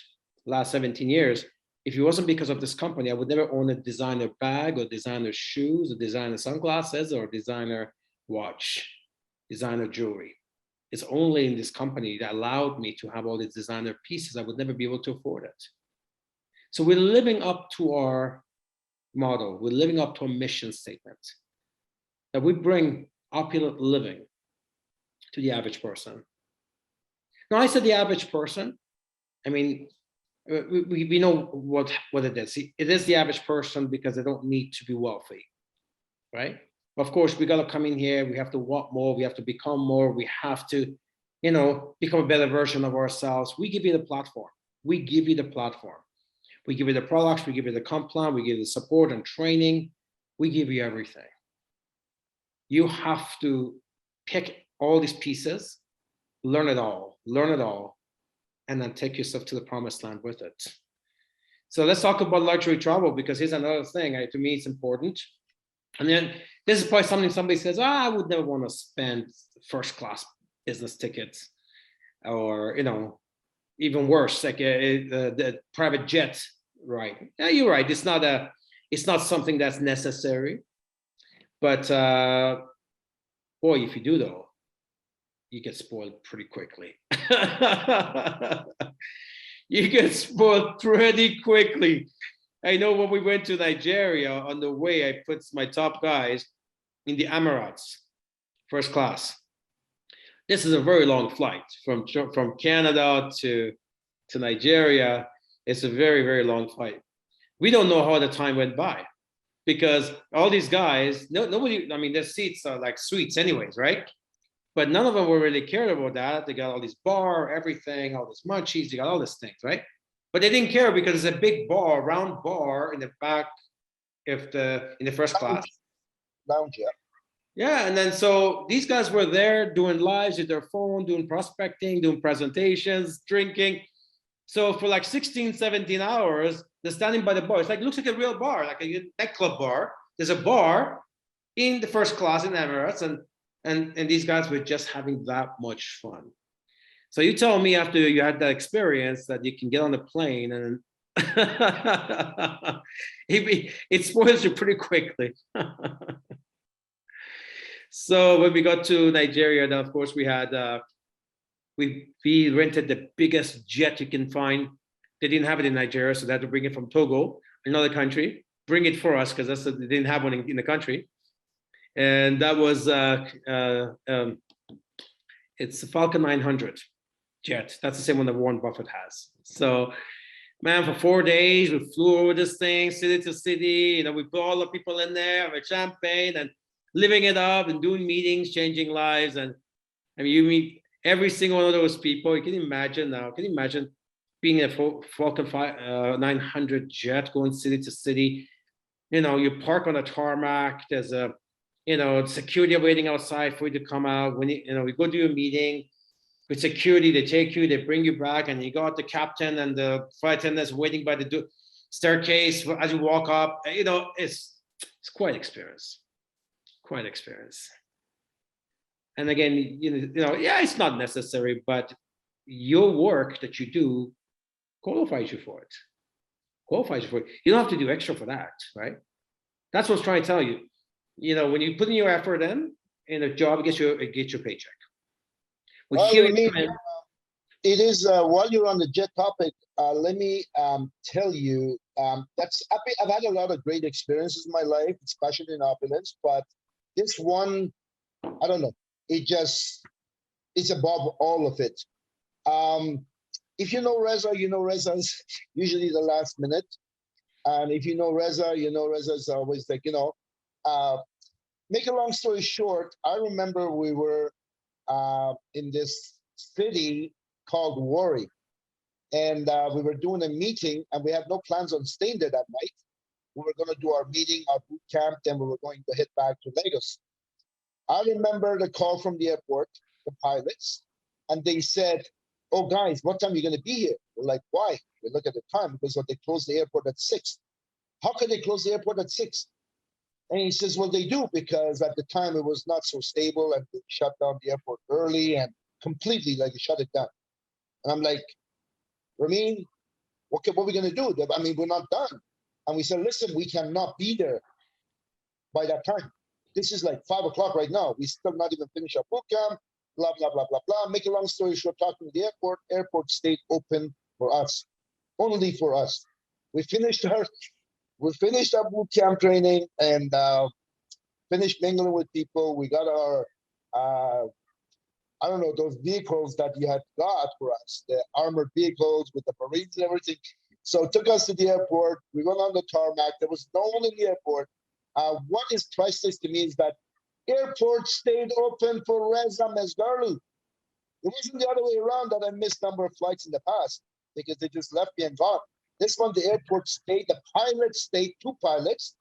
last 17 years, if it wasn't because of this company, I would never own a designer bag or designer shoes or designer sunglasses or designer watch, designer jewelry. It's only in this company that allowed me to have all these designer pieces. I would never be able to afford it. So we're living up to our motto. We're living up to a mission statement that we bring opulent living to the average person. Now, I said the average person. I mean, we know what it is. It is the average person because they don't need to be wealthy, right? Of course, we got to come in here. We have to want more. We have to become more. We have to, you know, become a better version of ourselves. We give you the platform. We give you the platform. We give you the products. We give you the comp plan. We give you the support and training. We give you everything. You have to pick all these pieces, learn it all, and then take yourself to the promised land with it. So let's talk about luxury travel, because here's another thing. To me, it's important. And then this is probably something somebody says, I would never want to spend first class business tickets, or, you know, even worse, like the private jet, right? Yeah, you're right. It's not something that's necessary. But boy, if you do though, you get spoiled pretty quickly. You get spoiled pretty quickly. I know when we went to Nigeria, on the way, I put my top guys in the Emirates, first class. This is a very long flight from Canada to Nigeria. It's a very, very long flight. We don't know how the time went by, because all these guys, nobody, I mean, their seats are like suites anyways, right? But none of them were really cared about that. They got all these bar, everything, all this munchies, they got all these things, right? But they didn't care because it's a big bar, round bar in the back in the first class. Lounge, yeah. Yeah, and then so these guys were there doing lives with their phone, doing prospecting, doing presentations, drinking. So for like 16, 17 hours, they're standing by the bar. It's like, it looks like a real bar, like a nightclub bar. there's a bar in the first class in Emirates, and these guys were just having that much fun. So you told me after you had that experience that you can get on the plane and it spoils you pretty quickly. So when we got to Nigeria, then of course we had we rented the biggest jet you can find. They didn't have it in Nigeria, so they had to bring it from Togo, another country, bring it for us because they didn't have one in the country. And that was it's a Falcon 900 jet. That's the same one that Warren Buffett has. So, man, for 4 days we flew over this thing, city to city. You know, we put all the people in there with champagne and living it up and doing meetings, changing lives. And I mean, you meet every single one of those people. You can imagine now. Can you imagine being in a Falcon 900 jet going city to city? You know, you park on a tarmac. There's a security waiting outside for you to come out. When we go do a meeting with security, they take you, they bring you back, and you got the captain and the flight attendants waiting by the staircase as you walk up. You know, it's quite experience. Quite experience. And again, yeah, it's not necessary, but your work that you do qualifies you for it. Qualifies you for it. You don't have to do extra for that, right? That's what I was trying to tell you. You know, when you put in your effort in a job, it gets your paycheck. Well, it is while you're on the jet topic, let me tell you I've had a lot of great experiences in my life, especially in Opulence, but this one, I don't know, it's above all of it. If you know Reza, you know Reza's usually the last minute. And if you know Reza, Reza's always like, make a long story short, I remember we were in this city called Warri, and we were doing a meeting, and we had no plans on staying there that night. We were going to do our meeting, our boot camp, then we were going to head back to Lagos. I remember the call from the airport, the pilots, and they said, "Oh, guys, what time are you going to be here?" We're like, "Why?" We look at the time, because they closed the airport at 6. How could they close the airport at 6? And he says, well, they do, because at the time it was not so stable, and they shut down the airport early and completely, like, shut it down. And I'm like, Ramin, what are we going to do? I mean, we're not done. And we said, listen, we cannot be there by that time. This is like 5 o'clock right now. We still not even finished our boot camp, blah, blah, blah, blah, blah. Make a long story short, talking to the airport stayed open for us, only for us. We finished our boot camp training and finished mingling with people. We got our, I don't know, those vehicles that you had got for us, the armored vehicles with the Marines and everything. So it took us to the airport. We went on the tarmac. There was no one in the airport. What is priceless to me is that airport stayed open for Reza Mesgarlu. It wasn't the other way around that I missed number of flights in the past because they just left me and gone. This one, the airport stayed, the pilots stayed, 2 pilots,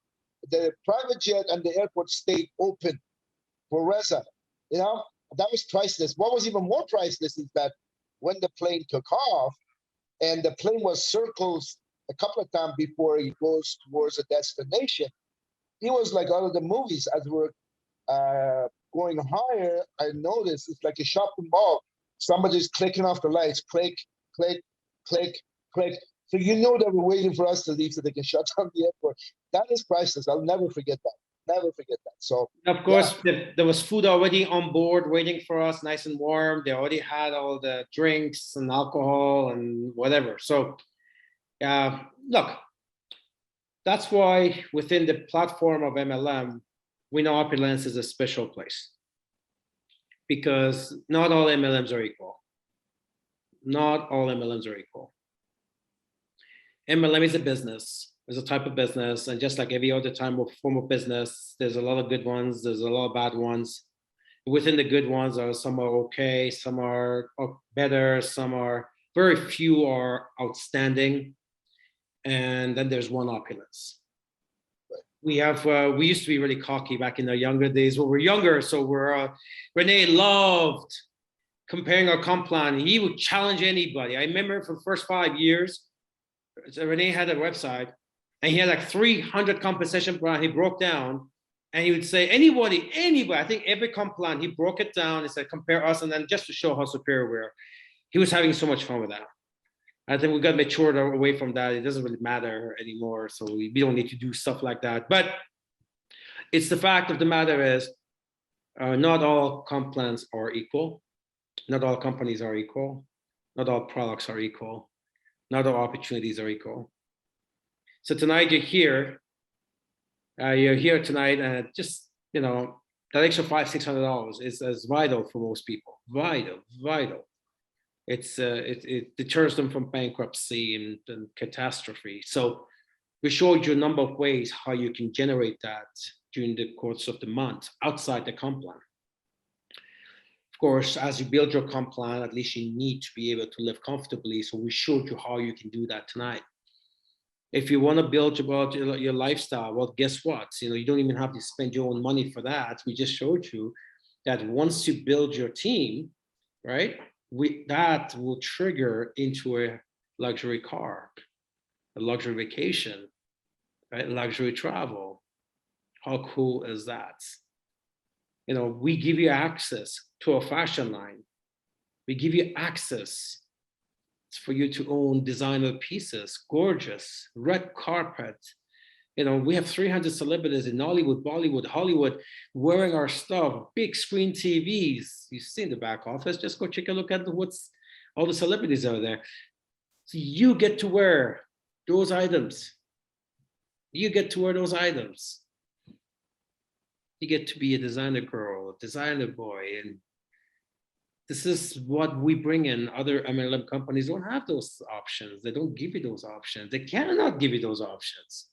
the private jet and the airport stayed open for Reza. You know, that was priceless. What was even more priceless is that when the plane took off and the plane was circled a couple of times before it goes towards a destination, it was like out of the movies. As we're going higher, I noticed it's like a shopping mall. Somebody's clicking off the lights, click, click, click, click. So you know they were waiting for us to leave so they can shut down the airport. That is priceless. I'll never forget that. Never forget that. So of course, yeah. There was food already on board waiting for us, nice and warm. They already had all the drinks and alcohol and whatever. So look, that's why within the platform of MLM, we know Opulence is a special place, because not all MLMs are equal. Not all MLMs are equal. MLM is a business, it's a type of business, and just like every other form of business, there's a lot of good ones, there's a lot of bad ones. Within the good ones, some are okay, some are better, very few are outstanding, and then there's one Opulence. We used to be really cocky back in our younger days. Well, we're younger, so Rene loved comparing our comp plan. He would challenge anybody. I remember for the first 5 years, Rene had a website, And he had like 300 compensation plan. He broke down and he would say, anybody, I think every comp plan, he broke it down. He said, compare us. And then just to show how superior we are, he was having so much fun with that. I think we got matured away from that. It doesn't really matter anymore. So we don't need to do stuff like that. But it's the fact of the matter is, not all comp plans are equal. Not all companies are equal. Not all products are equal. Not all opportunities are equal. So tonight you're here tonight, and just, you know, that extra $500-600 is vital for most people. Vital. It deters them from bankruptcy and catastrophe. So we showed you a number of ways how you can generate that during the course of the month outside the comp plan. Of course, as you build your comp plan, at least you need to be able to live comfortably. So we showed you how you can do that tonight. If you want to build about your lifestyle, well, guess what? You know, you don't even have to spend your own money for that. We just showed you that once you build your team, right, that will trigger into a luxury car, a luxury vacation, right, luxury travel. How cool is that? You know, we give you access to a fashion line. We give you access for you to own designer pieces, gorgeous, red carpet. You know, we have 300 celebrities in Nollywood, Bollywood, Hollywood wearing our stuff, big screen TVs. You see in the back office, just go take a look at what's all the celebrities out there. So you get to wear those items. You get to wear those items. You get to be a designer girl, a designer boy, and this is what we bring in. Other MLM companies don't have those options. They don't give you those options. They cannot give you those options.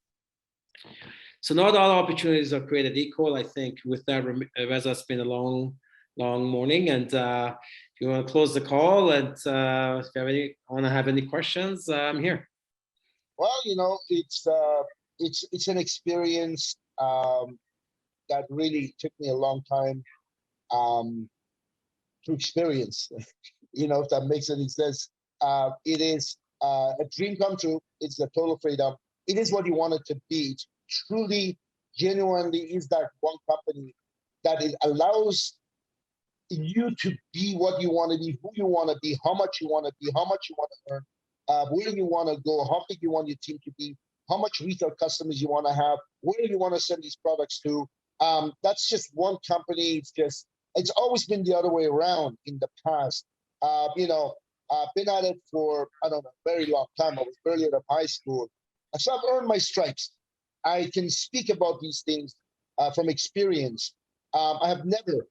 So not all opportunities are created equal. I think with that, Reza, it's been a long morning. And if you want to close the call, and if you want to have any questions, I'm here. Well, you know, it's an experience that really took me a long time to experience, you know, if that makes any sense. It is a dream come true. It's the total freedom. It is what you want it to be. It truly, genuinely is that one company that it allows you to be what you want to be, who you want to be, how much you want to be, how much you want to earn, where you want to go, how big you want your team to be, how much retail customers you want to have, where you want to send these products to. That's just one company. It's always been the other way around in the past. You know, I've been at it for, I don't know, a very long time. I was barely out of high school. So I've earned my stripes. I can speak about these things from experience. I have never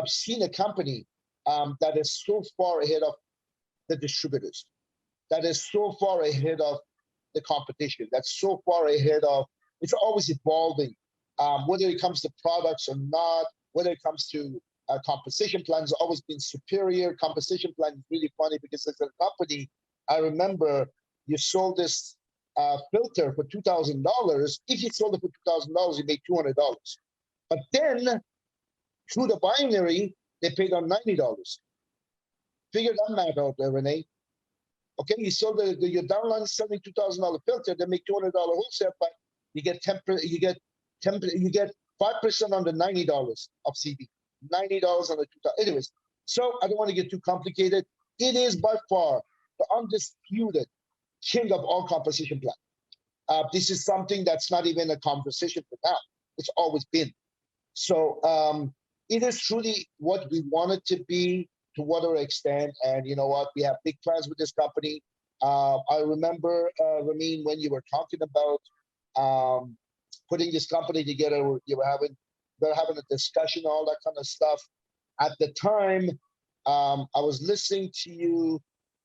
seen a company that is so far ahead of the distributors, that is so far ahead of the competition, that's so far ahead of, it's always evolving, whether it comes to products or not, whether it comes to composition plans, always been superior. Composition plan is really funny because as a company, I remember you sold this filter for $2,000. If you sold it for $2,000, you made $200. But then through the binary, they paid on $90. Figure that math out there, Renee. Okay, you sold your downline is selling $2,000 filter, they make $200 wholesale, but you get 5% on the $90 of CD. $90 on the 2,000. Anyways, so I don't want to get too complicated. It is by far the undisputed king of all composition plan. This is something that's not even a conversation for now. It's always been. So it is truly what we want it to be, to whatever extent. And you know what? We have big plans with this company. I remember, Ramin, when you were talking about putting this company together, we were having a discussion, all that kind of stuff. At the time, I was listening to you.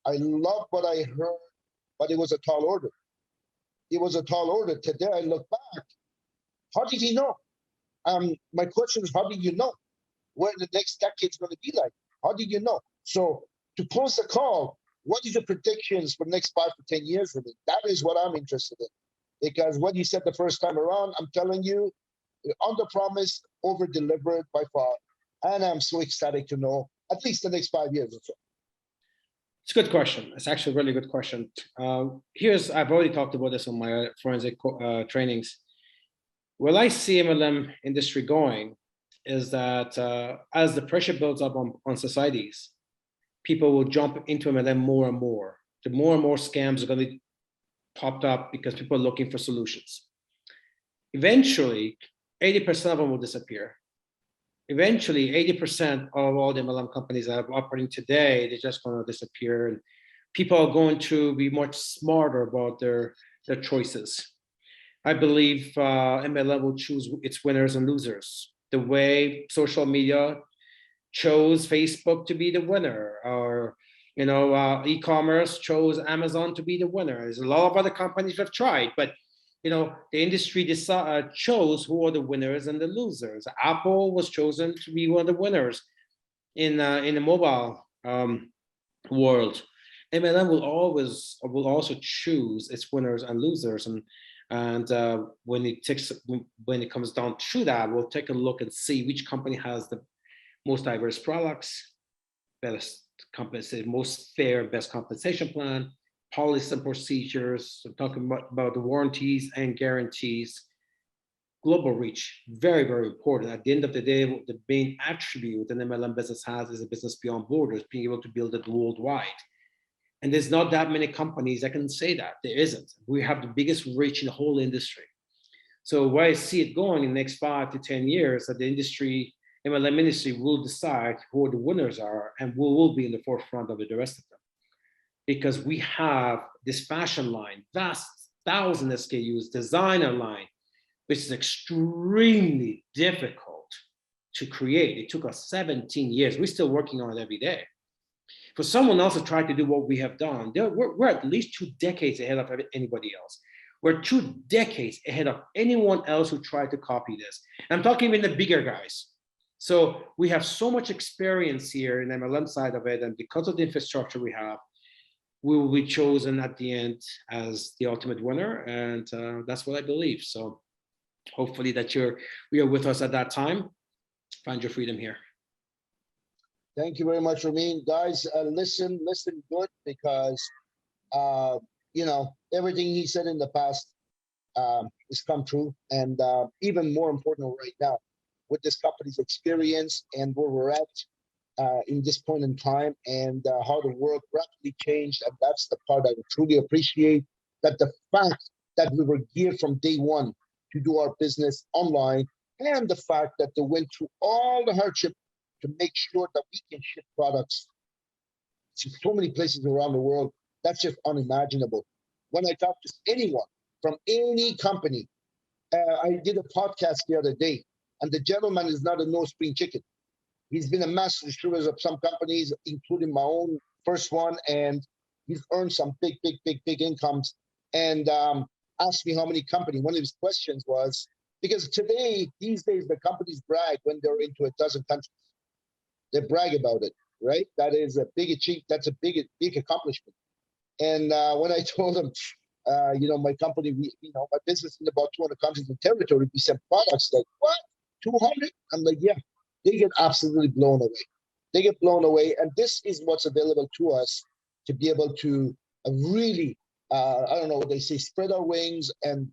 I loved what I heard, but it was a tall order. It was a tall order. Today, I look back. How did he know? My question is, how did you know what the next decade's going to be like? How did you know? So to close the call, what is your predictions for the next 5 to 10 years for me? That is what I'm interested in. Because what you said the first time around, I'm telling you, under promise, over delivered by far. And I'm so ecstatic to know at least the next 5 years or so. It's a good question. It's actually a really good question. I've already talked about this on my forensic trainings. Where I see MLM industry going is that as the pressure builds up on societies, people will jump into MLM more and more. The more and more scams are going to be popped up because people are looking for solutions. Eventually, 80% of them will disappear. Eventually, 80% of all the MLM companies that are operating today, they're just going to disappear. And people are going to be much smarter about their choices. I believe MLM will choose its winners and losers. The way social media chose Facebook to be the winner, or e-commerce chose Amazon to be the winner. There's a lot of other companies that have tried, but the industry chose who are the winners and the losers. Apple was chosen to be one of the winners in the mobile world. MLM will also choose its winners and losers, and when it comes down to that, we'll take a look and see which company has the most diverse products, best compensation, most fair, best compensation plan, policies and procedures. I'm talking about the warranties and guarantees. Global reach, very, very important. At the end of the day, the main attribute an MLM business has is a business beyond borders, being able to build it worldwide. And there's not that many companies that can say that. There isn't. We have the biggest reach in the whole industry. So where I see it going in the next 5 to 10 years, that the MLM industry will decide who the winners are and who will be in the forefront of the rest of them. Because we have this fashion line, vast 1,000 SKUs, designer line, which is extremely difficult to create. It took us 17 years. We're still working on it every day. For someone else to try to do what we have done, we're at least 2 decades ahead of anybody else. We're 2 decades ahead of anyone else who tried to copy this. And I'm talking even the bigger guys. So we have so much experience here in the MLM side of it, and because of the infrastructure we have, we will be chosen at the end as the ultimate winner, and that's what I believe. So hopefully that we are with us at that time. Find your freedom here. Thank you very much, Ramin. Guys, listen good, because everything he said in the past has come true, and even more important right now, with this company's experience and where we're at in this point in time, and how the world rapidly changed. And that's the part I truly appreciate, that the fact that we were geared from day one to do our business online, and the fact that they went through all the hardship to make sure that we can ship products to so many places around the world. That's just unimaginable. When I talk to anyone from any company, I did a podcast the other day, and the gentleman is not a no-spring chicken. He's been a master distributor of some companies, including my own first one, and he's earned some big incomes. And asked me how many companies. One of his questions was, because these days, the companies brag when they're into a dozen countries. They brag about it, right? That is a big achievement. That's a big accomplishment. And when I told him, my company, my business in about 200 countries and territory, we send products. Like, what? 200? I'm like, yeah. They get absolutely blown away. They get blown away. And this is what's available to us to be able to really, I don't know what they say, spread our wings and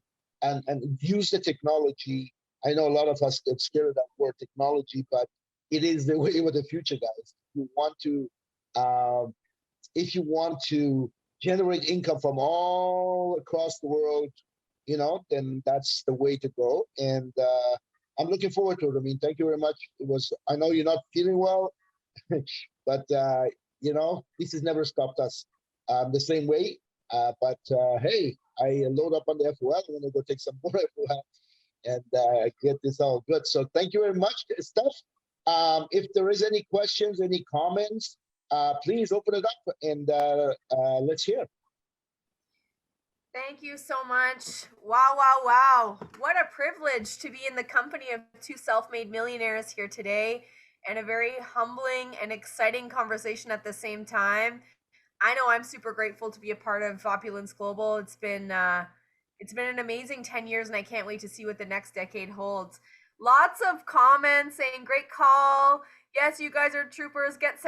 use the technology. I know a lot of us get scared of that word technology, but it is the way of the future, guys. If you want to generate income from all across the world, then that's the way to go. And I'm looking forward to it. I mean, thank you very much. I know you're not feeling well, but this has never stopped us the same way. But hey, I load up on the FOL. I'm gonna go take some more FOL and get this all good. So thank you very much, Steph. If there is any questions, any comments, please open it up and let's hear. Thank you so much. Wow. What a privilege to be in the company of 2 self-made millionaires here today, and a very humbling and exciting conversation at the same time. I know I'm super grateful to be a part of Opulence Global. It's been an amazing 10 years, and I can't wait to see what the next decade holds. Lots of comments saying, great call. Yes, you guys are troopers. Get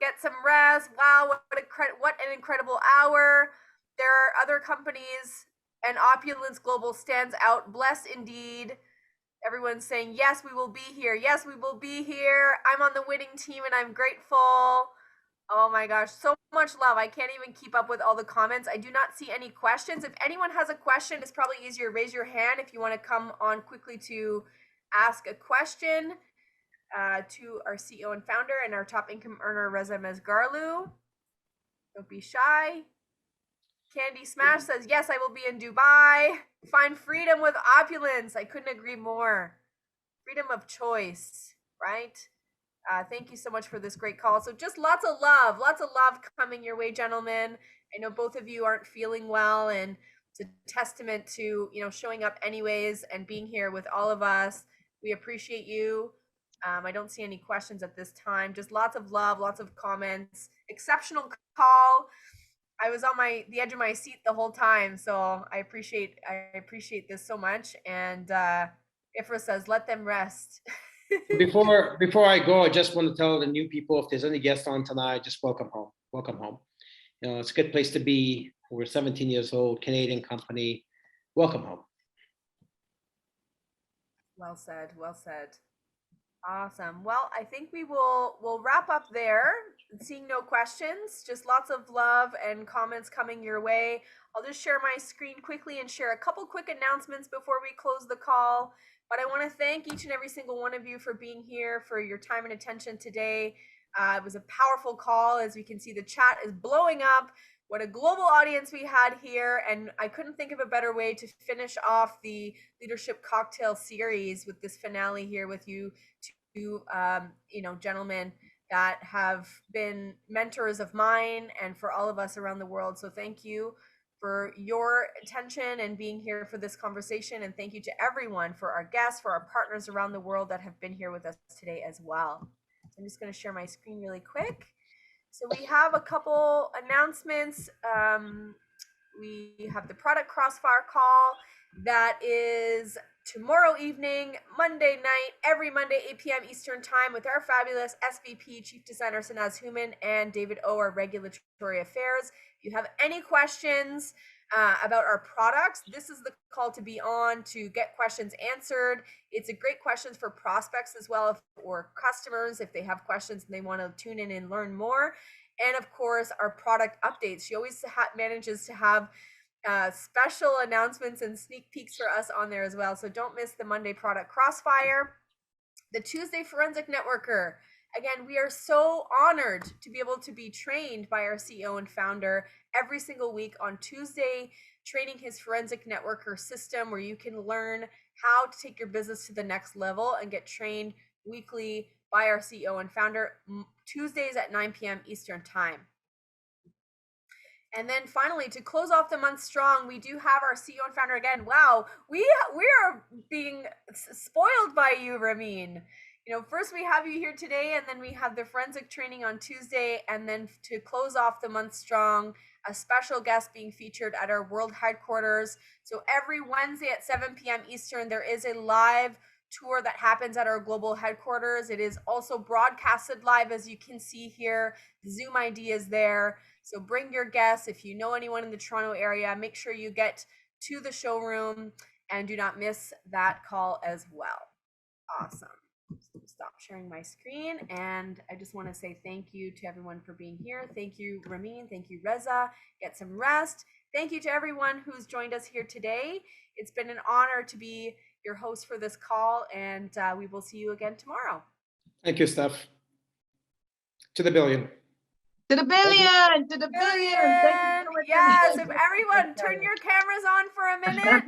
Get some rest. Wow, what an incredible hour. There are other companies, and Opulence Global stands out. Blessed indeed. Everyone's saying, yes, we will be here. Yes, we will be here. I'm on the winning team and I'm grateful. Oh my gosh, so much love. I can't even keep up with all the comments. I do not see any questions. If anyone has a question, it's probably easier. Raise your hand if you want to come on quickly to ask a question to our CEO and founder and our top income earner, Reza Mesgarlu. Don't be shy. Candy Smash says, yes, I will be in Dubai. Find freedom with Opulence. I couldn't agree more. Freedom of choice, right? Thank you so much for this great call. So just lots of love coming your way, gentlemen. I know both of you aren't feeling well, and it's a testament to, you know, showing up anyways and being here with all of us. We appreciate you. I don't see any questions at this time. Just lots of love, lots of comments. Exceptional call. I was on the edge of my seat the whole time, so I appreciate this so much. And Ifra says, let them rest. Before I go, I just want to tell the new people, if there's any guests on tonight, just welcome home. Welcome home. You know, it's a good place to be. We're 17 years old, Canadian company. Welcome home. Well said. Well said. Awesome. Well, I think we'll wrap up there. Seeing no questions, just lots of love and comments coming your way. I'll just share my screen quickly and share a couple quick announcements before we close the call. But I want to thank each and every single one of you for being here, for your time and attention today. It was a powerful call. As we can see, the chat is blowing up. What a global audience we had here. And I couldn't think of a better way to finish off the Leadership Cocktail series with this finale here with you two, gentlemen that have been mentors of mine and for all of us around the world. So thank you for your attention and being here for this conversation. And thank you to everyone, for our guests, for our partners around the world that have been here with us today as well. So I'm just going to share my screen really quick. So we have a couple announcements. We have the product crossfire call that is tomorrow evening, Monday night, every Monday, 8 p.m. Eastern time, with our fabulous SVP, Chief Designer Sanaz Human, and David O, our Regulatory Affairs. If you have any questions about our products, this is the call to be on to get questions answered. It's a great questions for prospects as well, or customers if they have questions and they want to tune in and learn more. And of course, our product updates. She always manages to have special announcements and sneak peeks for us on there as well. So don't miss the Monday product crossfire. The Tuesday forensic networker. Again, we are so honored to be able to be trained by our CEO and founder every single week on Tuesday, training his forensic networker system, where you can learn how to take your business to the next level and get trained weekly by our CEO and founder, Tuesdays at 9 p.m. Eastern time. And then finally, to close off the month strong, we do have our CEO and founder again. Wow, we are being spoiled by you, Ramin. You know, first we have you here today, and then we have the forensic training on Tuesday, and then to close off the month strong, a special guest being featured at our world headquarters. So every Wednesday at 7 p.m. Eastern, there is a live tour that happens at our global headquarters. It is also broadcasted live, as you can see here. The Zoom ID is there. So bring your guests. If you know anyone in the Toronto area, make sure you get to the showroom and do not miss that call as well. Awesome. Stop sharing my screen. And I just want to say thank you to everyone for being here. Thank you, Ramin. Thank you, Reza. Get some rest. Thank you to everyone who's joined us here today. It's been an honor to be your host for this call, and we will see you again tomorrow. Thank you, Steph. To the billion. To the billion, to the billion. Thank you so much. Yes, if everyone turn your cameras on for a minute.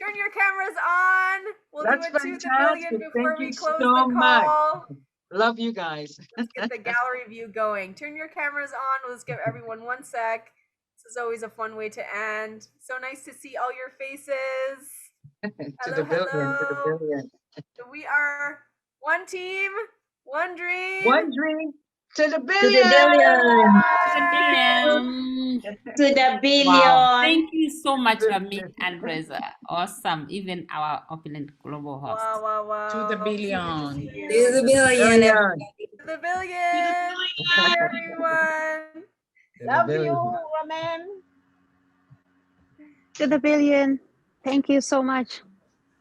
Turn your cameras on. We'll That's do it to the fantastic. billion before Thank we you close so the much. call. Love you guys. Let's get the gallery view going. Turn your cameras on. Let's give everyone 1 sec. This is always a fun way to end. So nice to see all your faces. To the billion, to the billion. So we are one team, one dream. One dream to the To billion. the billion. To the billion. Wow. Thank you so much, Ramin and Reza. Awesome. Even our Opulent Global host. Wow. To the Hope to billion. see you. To the billion. Billion. To the billion. Bye, everyone. Love you, Ramin. To the billion. Thank you so much.